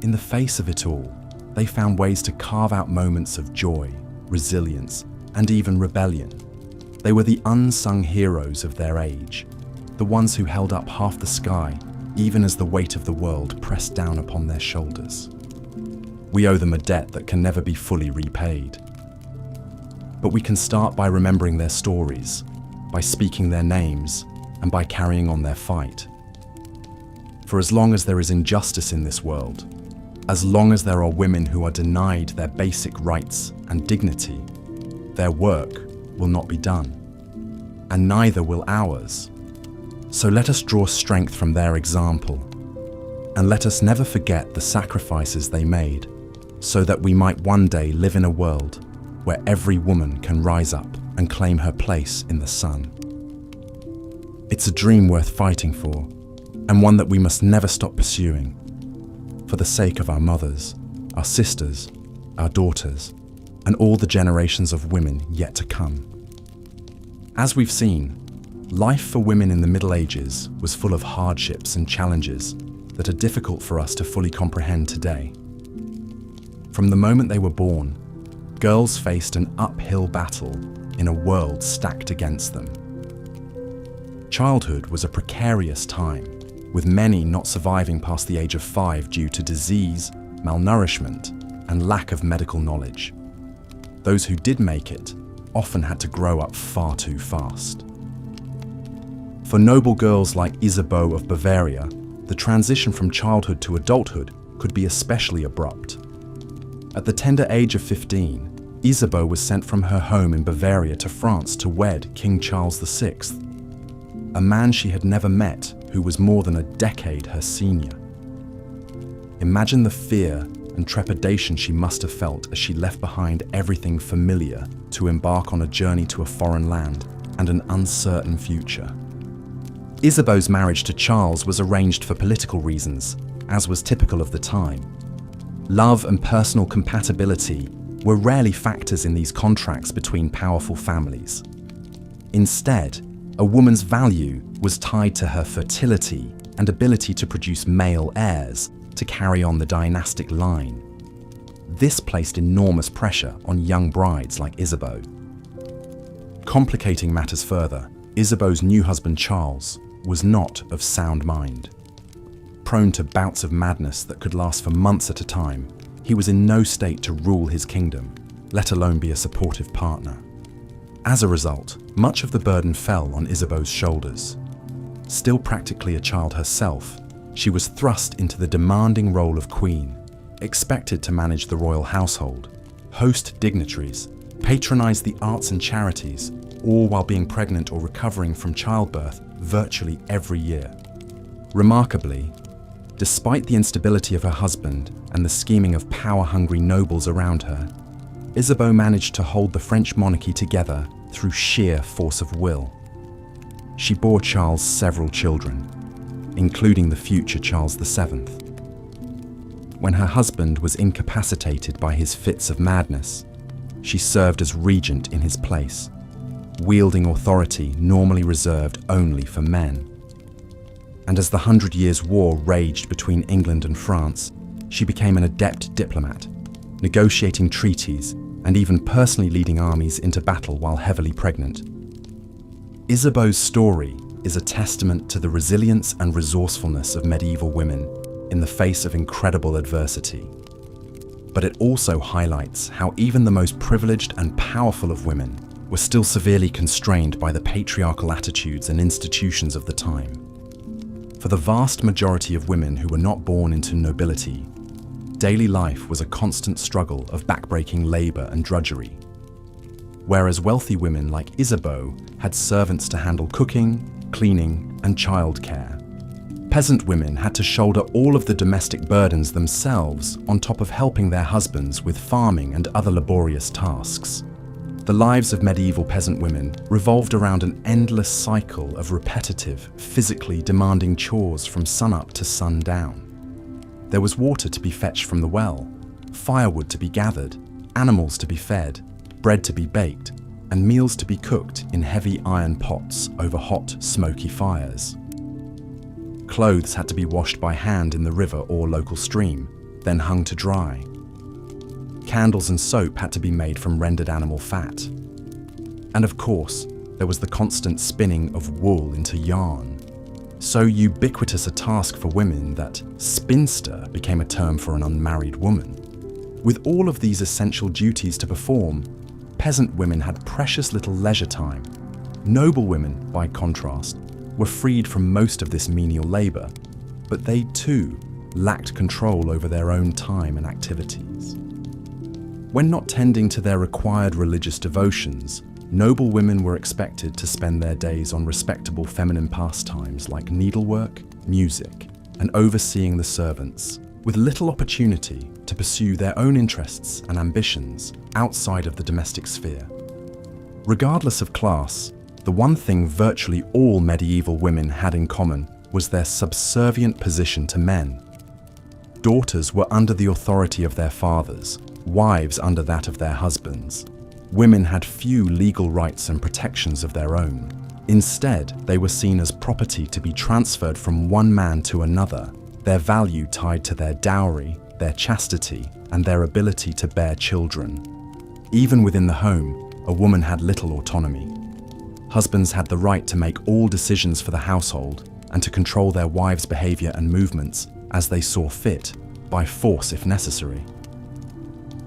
in the face of it all, they found ways to carve out moments of joy, resilience, and even rebellion. They were the unsung heroes of their age, the ones who held up half the sky, even as the weight of the world pressed down upon their shoulders. We owe them a debt that can never be fully repaid. But we can start by remembering their stories, by speaking their names, and by carrying on their fight. For as long as there is injustice in this world, as long as there are women who are denied their basic rights and dignity, their work will not be done, and neither will ours. So let us draw strength from their example, and let us never forget the sacrifices they made, so that we might one day live in a world where every woman can rise up and claim her place in the sun. It's a dream worth fighting for, and one that we must never stop pursuing, for the sake of our mothers, our sisters, our daughters, and all the generations of women yet to come. As we've seen, life for women in the Middle Ages was full of hardships and challenges that are difficult for us to fully comprehend today. From the moment they were born, girls faced an uphill battle in a world stacked against them. Childhood was a precarious time, with many not surviving past the age of 5 due to disease, malnourishment, and lack of medical knowledge. Those who did make it often had to grow up far too fast. For noble girls like Isabeau of Bavaria, the transition from childhood to adulthood could be especially abrupt. At the tender age of 15, Isabeau was sent from her home in Bavaria to France to wed King Charles VI, a man she had never met who was more than a decade her senior. Imagine the fear and trepidation she must have felt as she left behind everything familiar to embark on a journey to a foreign land and an uncertain future. Isabeau's marriage to Charles was arranged for political reasons, as was typical of the time. Love and personal compatibility were rarely factors in these contracts between powerful families. Instead, a woman's value was tied to her fertility and ability to produce male heirs to carry on the dynastic line. This placed enormous pressure on young brides like Isabeau. Complicating matters further, Isabeau's new husband Charles was not of sound mind. Prone to bouts of madness that could last for months at a time, he was in no state to rule his kingdom, let alone be a supportive partner. As a result, much of the burden fell on Isabeau's shoulders. Still practically a child herself, she was thrust into the demanding role of queen, expected to manage the royal household, host dignitaries, patronized the arts and charities, all while being pregnant or recovering from childbirth virtually every year. Remarkably, despite the instability of her husband and the scheming of power-hungry nobles around her, Isabeau managed to hold the French monarchy together through sheer force of will. She bore Charles several children, including the future Charles VII. When her husband was incapacitated by his fits of madness, she served as regent in his place, wielding authority normally reserved only for men. And as the 100 Years' War raged between England and France, she became an adept diplomat, negotiating treaties and even personally leading armies into battle while heavily pregnant. Isabeau's story is a testament to the resilience and resourcefulness of medieval women in the face of incredible adversity. But it also highlights how even the most privileged and powerful of women were still severely constrained by the patriarchal attitudes and institutions of the time. For the vast majority of women who were not born into nobility, daily life was a constant struggle of backbreaking labor and drudgery. Whereas wealthy women like Isabeau had servants to handle cooking, cleaning, and childcare, peasant women had to shoulder all of the domestic burdens themselves on top of helping their husbands with farming and other laborious tasks. The lives of medieval peasant women revolved around an endless cycle of repetitive, physically demanding chores from sunup to sundown. There was water to be fetched from the well, firewood to be gathered, animals to be fed, bread to be baked, and meals to be cooked in heavy iron pots over hot, smoky fires. Clothes had to be washed by hand in the river or local stream, then hung to dry. Candles and soap had to be made from rendered animal fat. And of course, there was the constant spinning of wool into yarn. So ubiquitous a task for women that spinster became a term for an unmarried woman. With all of these essential duties to perform, peasant women had precious little leisure time. Noble women, by contrast, were freed from most of this menial labor, but they too lacked control over their own time and activities. When not tending to their required religious devotions, noble women were expected to spend their days on respectable feminine pastimes like needlework, music, and overseeing the servants, with little opportunity to pursue their own interests and ambitions outside of the domestic sphere. Regardless of class, the one thing virtually all medieval women had in common was their subservient position to men. Daughters were under the authority of their fathers, wives under that of their husbands. Women had few legal rights and protections of their own. Instead, they were seen as property to be transferred from one man to another, their value tied to their dowry, their chastity, and their ability to bear children. Even within the home, a woman had little autonomy. Husbands had the right to make all decisions for the household and to control their wives' behavior and movements as they saw fit, by force if necessary.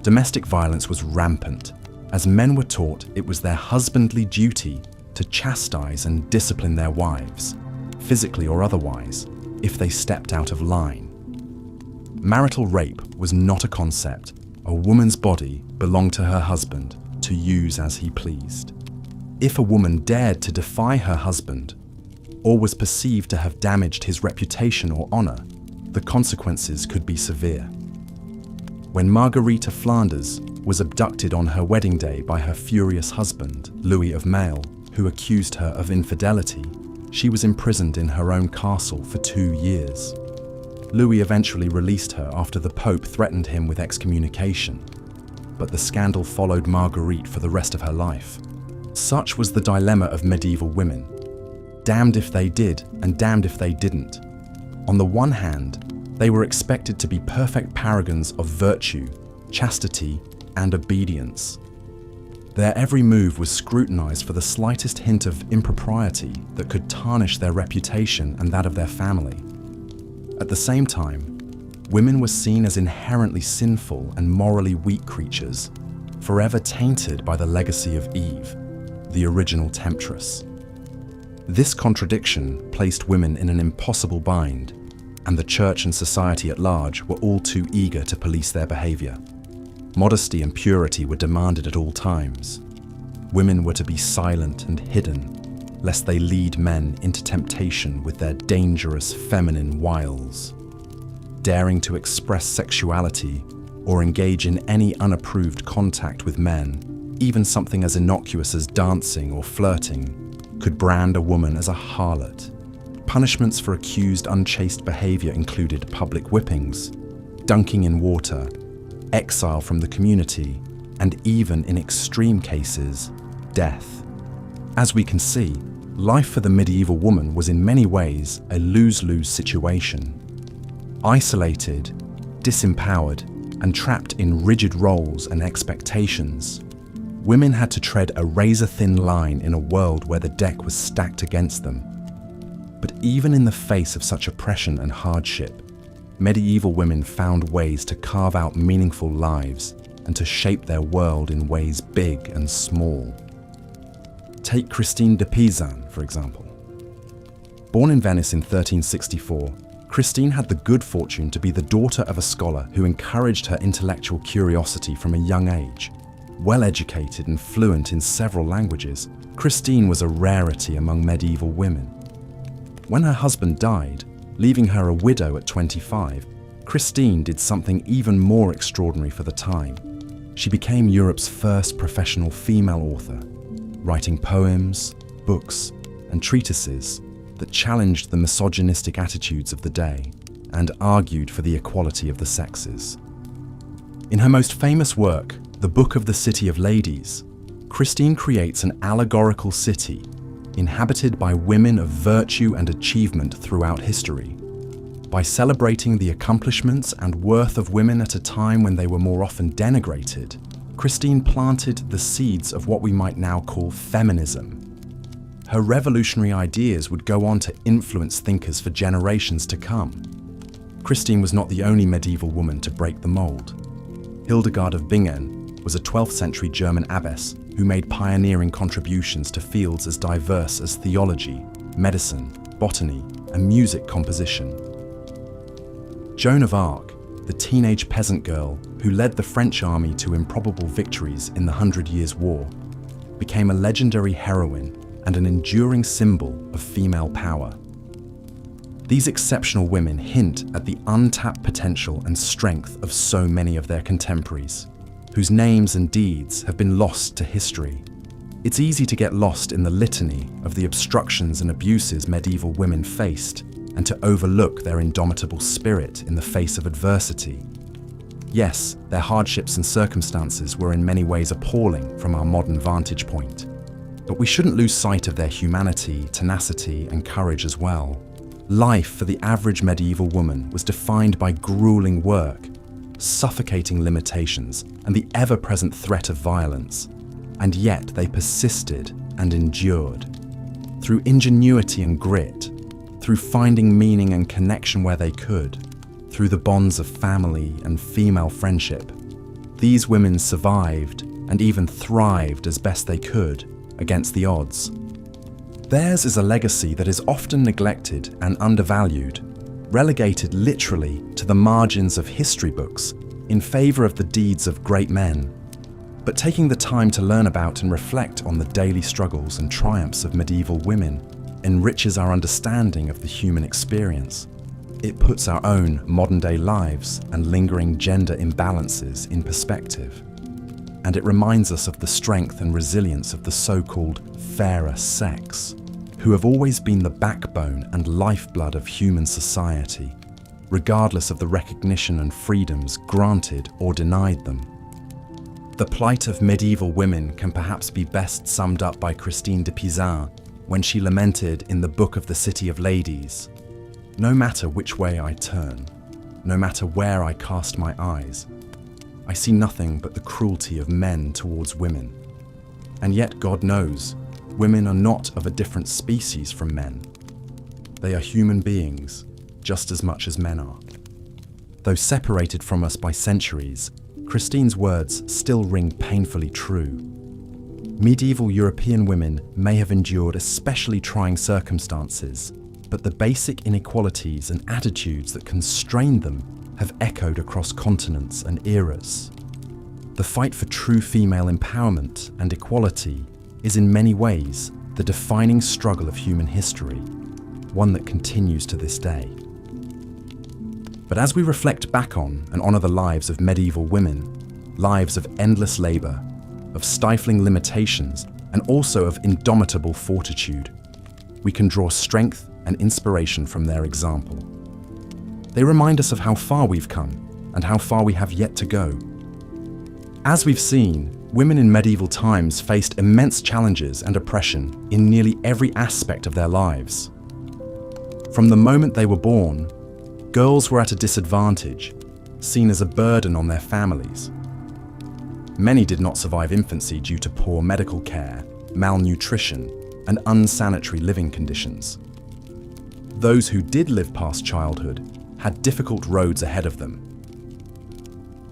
Domestic violence was rampant, as men were taught it was their husbandly duty to chastise and discipline their wives, physically or otherwise, if they stepped out of line. Marital rape was not a concept. A woman's body belonged to her husband to use as he pleased. If a woman dared to defy her husband, or was perceived to have damaged his reputation or honor, the consequences could be severe. When Marguerite of Flanders was abducted on her wedding day by her furious husband, Louis of Maille, who accused her of infidelity, she was imprisoned in her own castle for 2 years. Louis eventually released her after the Pope threatened him with excommunication, but the scandal followed Marguerite for the rest of her life. Such was the dilemma of medieval women. Damned if they did, and damned if they didn't. On the one hand, they were expected to be perfect paragons of virtue, chastity, and obedience. Their every move was scrutinized for the slightest hint of impropriety that could tarnish their reputation and that of their family. At the same time, women were seen as inherently sinful and morally weak creatures, forever tainted by the legacy of Eve, the original temptress. This contradiction placed women in an impossible bind, and the church and society at large were all too eager to police their behavior. Modesty and purity were demanded at all times. Women were to be silent and hidden, lest they lead men into temptation with their dangerous feminine wiles. Daring to express sexuality or engage in any unapproved contact with men, even something as innocuous as dancing or flirting, could brand a woman as a harlot. Punishments for accused unchaste behavior included public whippings, dunking in water, exile from the community, and even in extreme cases, death. As we can see, life for the medieval woman was in many ways a lose-lose situation. Isolated, disempowered, and trapped in rigid roles and expectations, women had to tread a razor-thin line in a world where the deck was stacked against them. But even in the face of such oppression and hardship, medieval women found ways to carve out meaningful lives and to shape their world in ways big and small. Take Christine de Pizan, for example. Born in Venice in 1364, Christine had the good fortune to be the daughter of a scholar who encouraged her intellectual curiosity from a young age. Well-educated and fluent in several languages, Christine was a rarity among medieval women. When her husband died, leaving her a widow at 25, Christine did something even more extraordinary for the time. She became Europe's first professional female author, writing poems, books, and treatises that challenged the misogynistic attitudes of the day and argued for the equality of the sexes. In her most famous work, The Book of the City of Ladies, Christine creates an allegorical city inhabited by women of virtue and achievement throughout history. By celebrating the accomplishments and worth of women at a time when they were more often denigrated, Christine planted the seeds of what we might now call feminism. Her revolutionary ideas would go on to influence thinkers for generations to come. Christine was not the only medieval woman to break the mold. Hildegard of Bingen was a 12th century German abbess who made pioneering contributions to fields as diverse as theology, medicine, botany, and music composition. Joan of Arc, the teenage peasant girl who led the French army to improbable victories in the 100 Years' War, became a legendary heroine and an enduring symbol of female power. These exceptional women hint at the untapped potential and strength of so many of their contemporaries, whose names and deeds have been lost to history. It's easy to get lost in the litany of the obstructions and abuses medieval women faced, and to overlook their indomitable spirit in the face of adversity. Yes, their hardships and circumstances were in many ways appalling from our modern vantage point, but we shouldn't lose sight of their humanity, tenacity, and courage as well. Life for the average medieval woman was defined by grueling work, suffocating limitations, and the ever-present threat of violence, and yet they persisted and endured. Through ingenuity and grit, through finding meaning and connection where they could, through the bonds of family and female friendship, these women survived and even thrived as best they could against the odds. Theirs is a legacy that is often neglected and undervalued, relegated literally to the margins of history books in favor of the deeds of great men. But taking the time to learn about and reflect on the daily struggles and triumphs of medieval women enriches our understanding of the human experience. It puts our own modern-day lives and lingering gender imbalances in perspective. And it reminds us of the strength and resilience of the so-called fairer sex, who have always been the backbone and lifeblood of human society, regardless of the recognition and freedoms granted or denied them. The plight of medieval women can perhaps be best summed up by Christine de Pizan when she lamented in the Book of the City of Ladies, "No matter which way I turn, no matter where I cast my eyes, I see nothing but the cruelty of men towards women. And yet, God knows, women are not of a different species from men. They are human beings, just as much as men are." Though separated from us by centuries, Christine's words still ring painfully true. Medieval European women may have endured especially trying circumstances, but the basic inequalities and attitudes that constrained them have echoed across continents and eras. The fight for true female empowerment and equality is in many ways the defining struggle of human history, one that continues to this day. But as we reflect back on and honor the lives of medieval women, lives of endless labor, of stifling limitations, and also of indomitable fortitude, we can draw strength and inspiration from their example. They remind us of how far we've come and how far we have yet to go. As we've seen, women in medieval times faced immense challenges and oppression in nearly every aspect of their lives. From the moment they were born, girls were at a disadvantage, seen as a burden on their families. Many did not survive infancy due to poor medical care, malnutrition, and unsanitary living conditions. Those who did live past childhood had difficult roads ahead of them.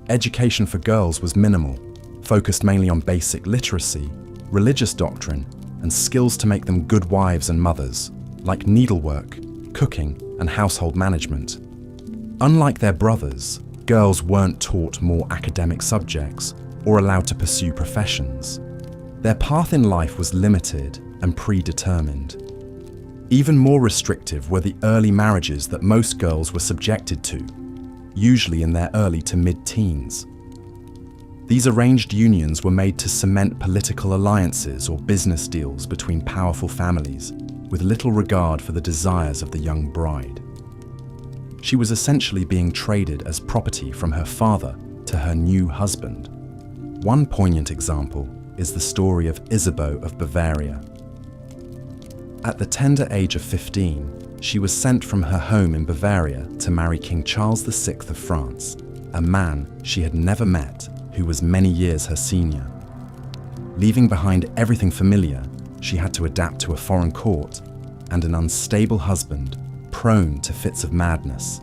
Education for girls was minimal, focused mainly on basic literacy, religious doctrine, and skills to make them good wives and mothers, like needlework, cooking, and household management. Unlike their brothers, girls weren't taught more academic subjects or allowed to pursue professions. Their path in life was limited and predetermined. Even more restrictive were the early marriages that most girls were subjected to, usually in their early to mid-teens. These arranged unions were made to cement political alliances or business deals between powerful families, with little regard for the desires of the young bride. She was essentially being traded as property from her father to her new husband. One poignant example is the story of Isabeau of Bavaria. At the tender age of 15, she was sent from her home in Bavaria to marry King Charles VI of France, a man she had never met who was many years her senior. Leaving behind everything familiar, she had to adapt to a foreign court and an unstable husband prone to fits of madness.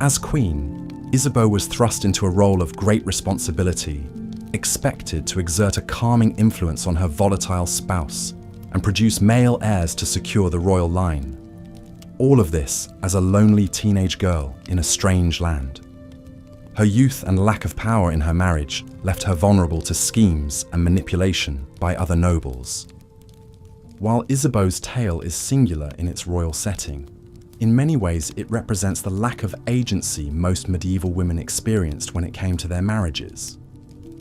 As queen, Isabeau was thrust into a role of great responsibility, expected to exert a calming influence on her volatile spouse and produce male heirs to secure the royal line. All of this as a lonely teenage girl in a strange land. Her youth and lack of power in her marriage left her vulnerable to schemes and manipulation by other nobles. While Isabeau's tale is singular in its royal setting, in many ways it represents the lack of agency most medieval women experienced when it came to their marriages.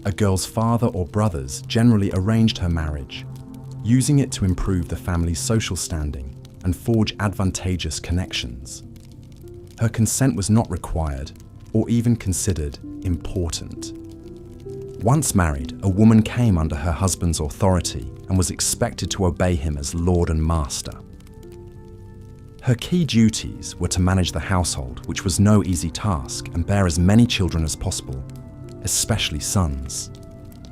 A girl's father or brothers generally arranged her marriage, using it to improve the family's social standing and forge advantageous connections. Her consent was not required or even considered important. Once married, a woman came under her husband's authority and was expected to obey him as lord and master. Her key duties were to manage the household, which was no easy task, and bear as many children as possible, especially sons.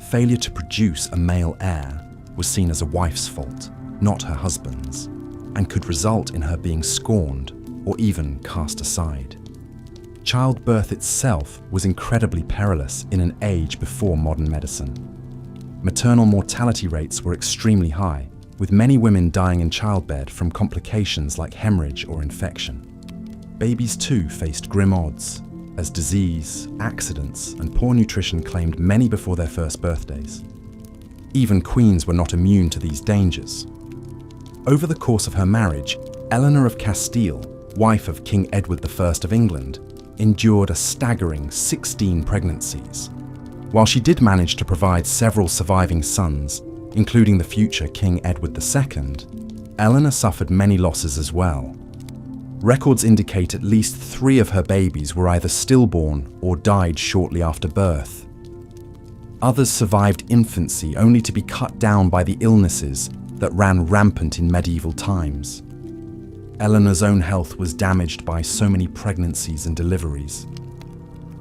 Failure to produce a male heir was seen as a wife's fault, not her husband's, and could result in her being scorned or even cast aside. Childbirth itself was incredibly perilous in an age before modern medicine. Maternal mortality rates were extremely high, with many women dying in childbed from complications like hemorrhage or infection. Babies too faced grim odds, as disease, accidents, and poor nutrition claimed many before their first birthdays. Even queens were not immune to these dangers. Over the course of her marriage, Eleanor of Castile, wife of King Edward I of England, endured a staggering 16 pregnancies. While she did manage to provide several surviving sons, including the future King Edward II, Eleanor suffered many losses as well. Records indicate at least 3 of her babies were either stillborn or died shortly after birth. Others survived infancy only to be cut down by the illnesses that ran rampant in medieval times. Eleanor's own health was damaged by so many pregnancies and deliveries.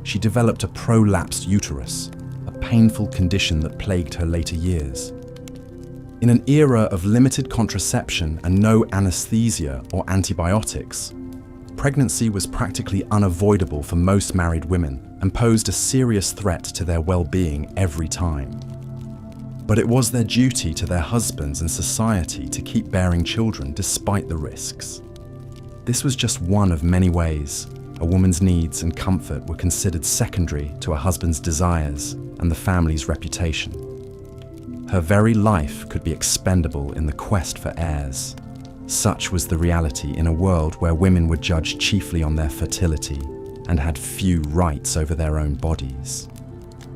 She developed a prolapsed uterus, a painful condition that plagued her later years. In an era of limited contraception and no anesthesia or antibiotics, pregnancy was practically unavoidable for most married women and posed a serious threat to their well-being every time. But it was their duty to their husbands and society to keep bearing children despite the risks. This was just one of many ways a woman's needs and comfort were considered secondary to a husband's desires and the family's reputation. Her very life could be expendable in the quest for heirs. Such was the reality in a world where women were judged chiefly on their fertility and had few rights over their own bodies.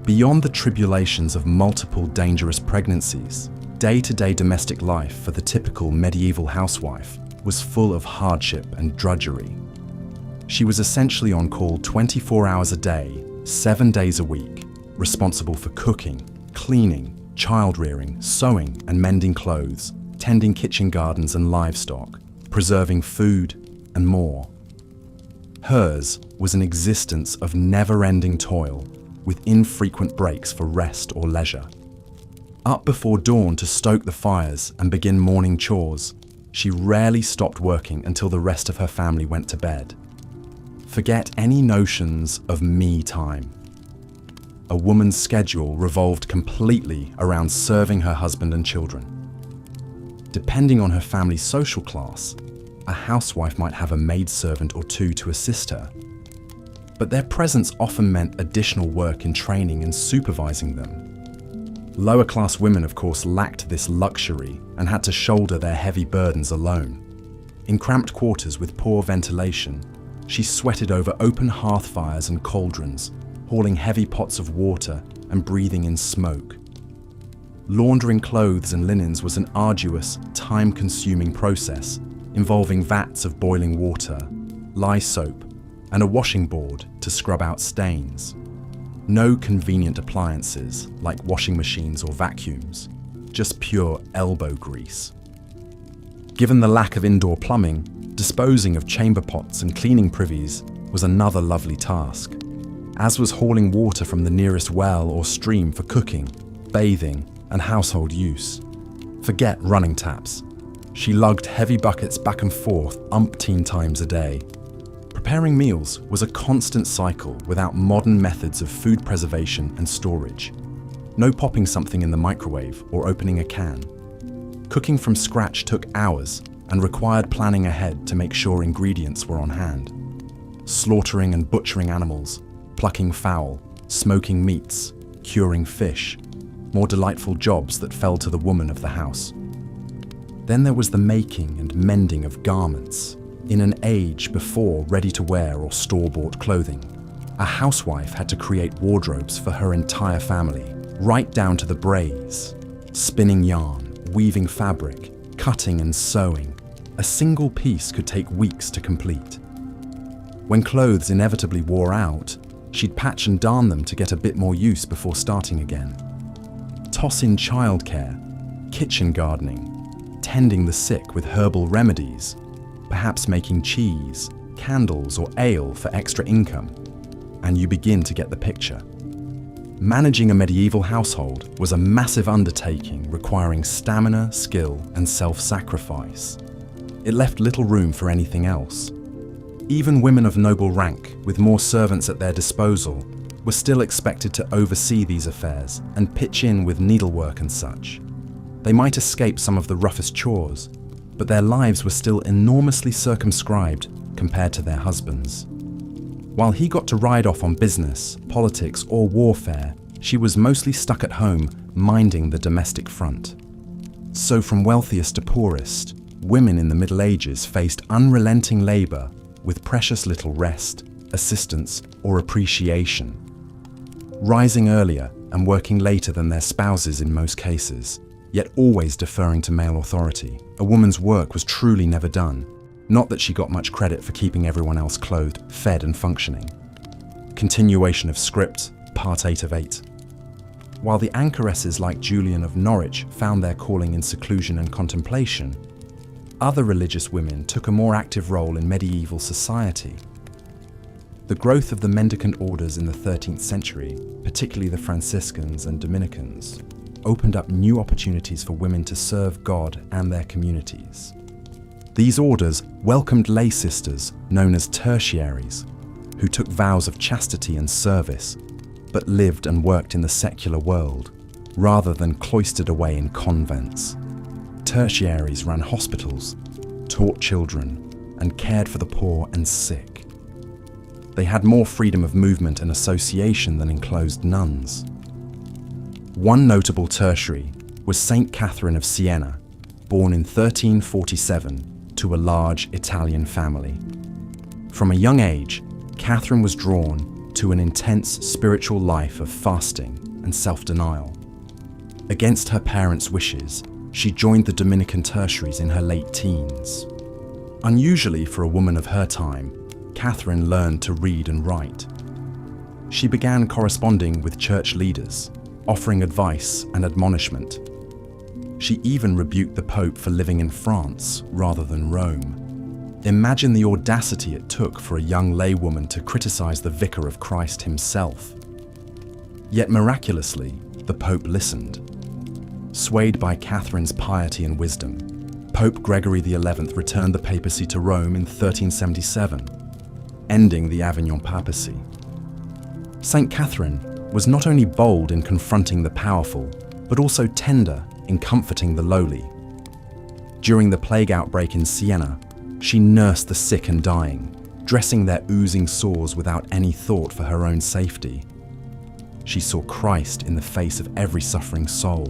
Beyond the tribulations of multiple dangerous pregnancies, day-to-day domestic life for the typical medieval housewife was full of hardship and drudgery. She was essentially on call 24 hours a day, 7 days a week, responsible for cooking, cleaning, child-rearing, sewing and mending clothes, tending kitchen gardens and livestock, preserving food, and more. Hers was an existence of never-ending toil, with infrequent breaks for rest or leisure. Up before dawn to stoke the fires and begin morning chores, she rarely stopped working until the rest of her family went to bed. Forget any notions of me time. A woman's schedule revolved completely around serving her husband and children. Depending on her family's social class, a housewife might have a maidservant or two to assist her, but their presence often meant additional work in training and supervising them. Lower-class women, of course, lacked this luxury and had to shoulder their heavy burdens alone. In cramped quarters with poor ventilation, she sweated over open hearth fires and cauldrons, hauling heavy pots of water and breathing in smoke. Laundering clothes and linens was an arduous, time-consuming process involving vats of boiling water, lye soap, and a washing board to scrub out stains. No convenient appliances like washing machines or vacuums, just pure elbow grease. Given the lack of indoor plumbing, disposing of chamber pots and cleaning privies was another lovely task, as was hauling water from the nearest well or stream for cooking, bathing, and household use. Forget running taps. She lugged heavy buckets back and forth umpteen times a day. Preparing meals was a constant cycle without modern methods of food preservation and storage. No popping something in the microwave or opening a can. Cooking from scratch took hours and required planning ahead to make sure ingredients were on hand. Slaughtering and butchering animals, plucking fowl, smoking meats, curing fish, more delightful jobs that fell to the woman of the house. Then there was the making and mending of garments. In an age before ready-to-wear or store-bought clothing, a housewife had to create wardrobes for her entire family, right down to the braise. Spinning yarn, weaving fabric, cutting and sewing. A single piece could take weeks to complete. When clothes inevitably wore out, she'd patch and darn them to get a bit more use before starting again. Toss in childcare, kitchen gardening, tending the sick with herbal remedies, perhaps making cheese, candles or ale for extra income, and you begin to get the picture. Managing a medieval household was a massive undertaking requiring stamina, skill, and self-sacrifice. It left little room for anything else. Even women of noble rank, with more servants at their disposal, were still expected to oversee these affairs and pitch in with needlework and such. They might escape some of the roughest chores, but their lives were still enormously circumscribed compared to their husbands. While he got to ride off on business, politics, or warfare, she was mostly stuck at home minding the domestic front. So from wealthiest to poorest, women in the Middle Ages faced unrelenting labor with precious little rest, assistance, or appreciation. Rising earlier and working later than their spouses in most cases, yet always deferring to male authority, a woman's work was truly never done. Not that she got much credit for keeping everyone else clothed, fed and functioning. Continuation of script, part 8 of 8. While the anchoresses like Julian of Norwich found their calling in seclusion and contemplation, other religious women took a more active role in medieval society. The growth of the mendicant orders in the 13th century, particularly the Franciscans and Dominicans, opened up new opportunities for women to serve God and their communities. These orders welcomed lay sisters known as tertiaries, who took vows of chastity and service, but lived and worked in the secular world, rather than cloistered away in convents. Tertiaries ran hospitals, taught children, and cared for the poor and sick. They had more freedom of movement and association than enclosed nuns. One notable tertiary was Saint Catherine of Siena, born in 1347 to a large Italian family. From a young age, Catherine was drawn to an intense spiritual life of fasting and self-denial. Against her parents' wishes, she joined the Dominican tertiaries in her late teens. Unusually for a woman of her time, Catherine learned to read and write. She began corresponding with church leaders, offering advice and admonishment. She even rebuked the Pope for living in France rather than Rome. Imagine the audacity it took for a young laywoman to criticize the Vicar of Christ himself. Yet miraculously, the Pope listened. Swayed by Catherine's piety and wisdom, Pope Gregory XI returned the papacy to Rome in 1377, ending the Avignon papacy. Saint Catherine was not only bold in confronting the powerful, but also tender in comforting the lowly. During the plague outbreak in Siena, she nursed the sick and dying, dressing their oozing sores without any thought for her own safety. She saw Christ in the face of every suffering soul.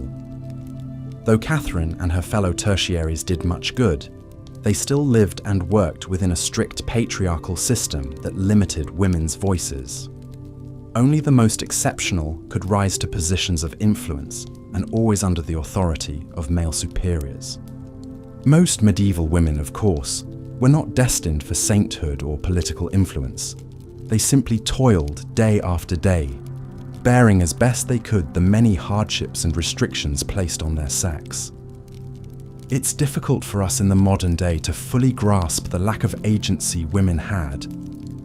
Though Catherine and her fellow tertiaries did much good, they still lived and worked within a strict patriarchal system that limited women's voices. Only the most exceptional could rise to positions of influence, and always under the authority of male superiors. Most medieval women, of course, were not destined for sainthood or political influence. They simply toiled day after day, bearing as best they could the many hardships and restrictions placed on their sex. It's difficult for us in the modern day to fully grasp the lack of agency women had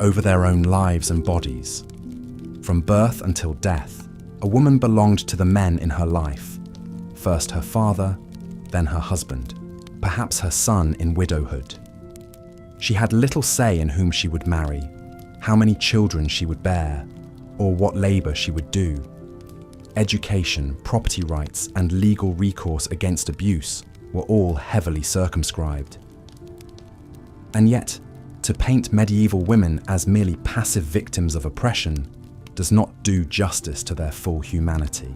over their own lives and bodies. From birth until death, a woman belonged to the men in her life. First her father, then her husband, perhaps her son in widowhood. She had little say in whom she would marry, how many children she would bear, or what labor she would do. Education, property rights, and legal recourse against abuse were all heavily circumscribed. And yet, to paint medieval women as merely passive victims of oppression does not do justice to their full humanity.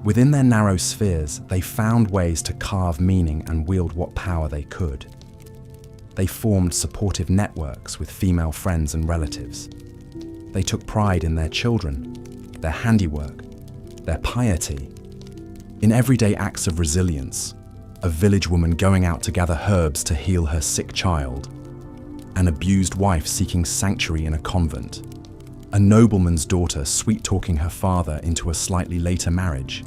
Within their narrow spheres, they found ways to carve meaning and wield what power they could. They formed supportive networks with female friends and relatives. They took pride in their children, their handiwork, their piety. In everyday acts of resilience, a village woman going out to gather herbs to heal her sick child, an abused wife seeking sanctuary in a convent, a nobleman's daughter sweet-talking her father into a slightly later marriage,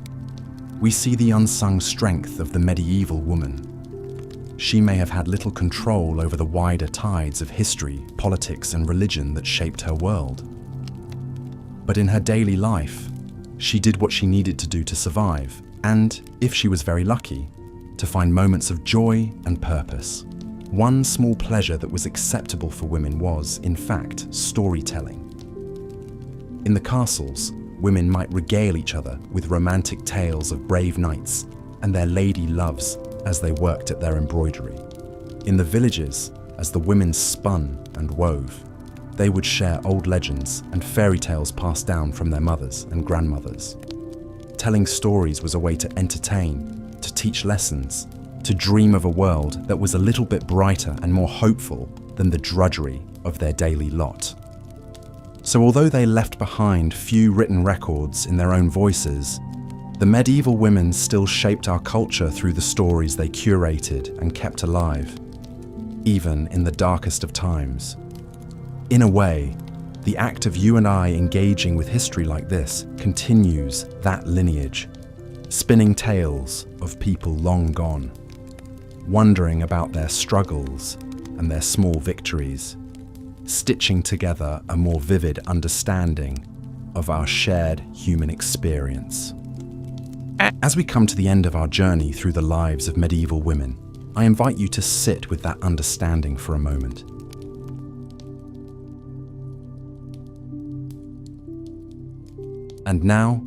we see the unsung strength of the medieval woman. She may have had little control over the wider tides of history, politics, and religion that shaped her world. But in her daily life, she did what she needed to do to survive, and, if she was very lucky, to find moments of joy and purpose. One small pleasure that was acceptable for women was, in fact, storytelling. In the castles, women might regale each other with romantic tales of brave knights and their lady loves as they worked at their embroidery. In the villages, as the women spun and wove, they would share old legends and fairy tales passed down from their mothers and grandmothers. Telling stories was a way to entertain, to teach lessons, to dream of a world that was a little bit brighter and more hopeful than the drudgery of their daily lot. So although they left behind few written records in their own voices, the medieval women still shaped our culture through the stories they curated and kept alive, even in the darkest of times. In a way, the act of you and I engaging with history like this continues that lineage, spinning tales of people long gone, wondering about their struggles and their small victories, stitching together a more vivid understanding of our shared human experience. As we come to the end of our journey through the lives of medieval women, I invite you to sit with that understanding for a moment. And now,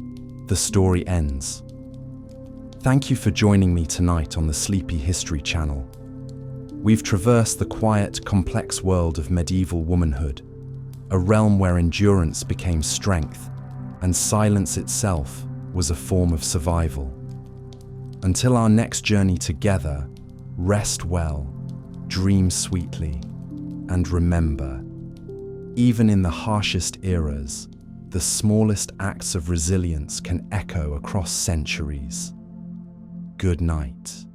the story ends. Thank you for joining me tonight on the Sleepy History Channel. We've traversed the quiet, complex world of medieval womanhood, a realm where endurance became strength and silence itself was a form of survival. Until our next journey together, rest well, dream sweetly, and remember, even in the harshest eras, the smallest acts of resilience can echo across centuries. Good night.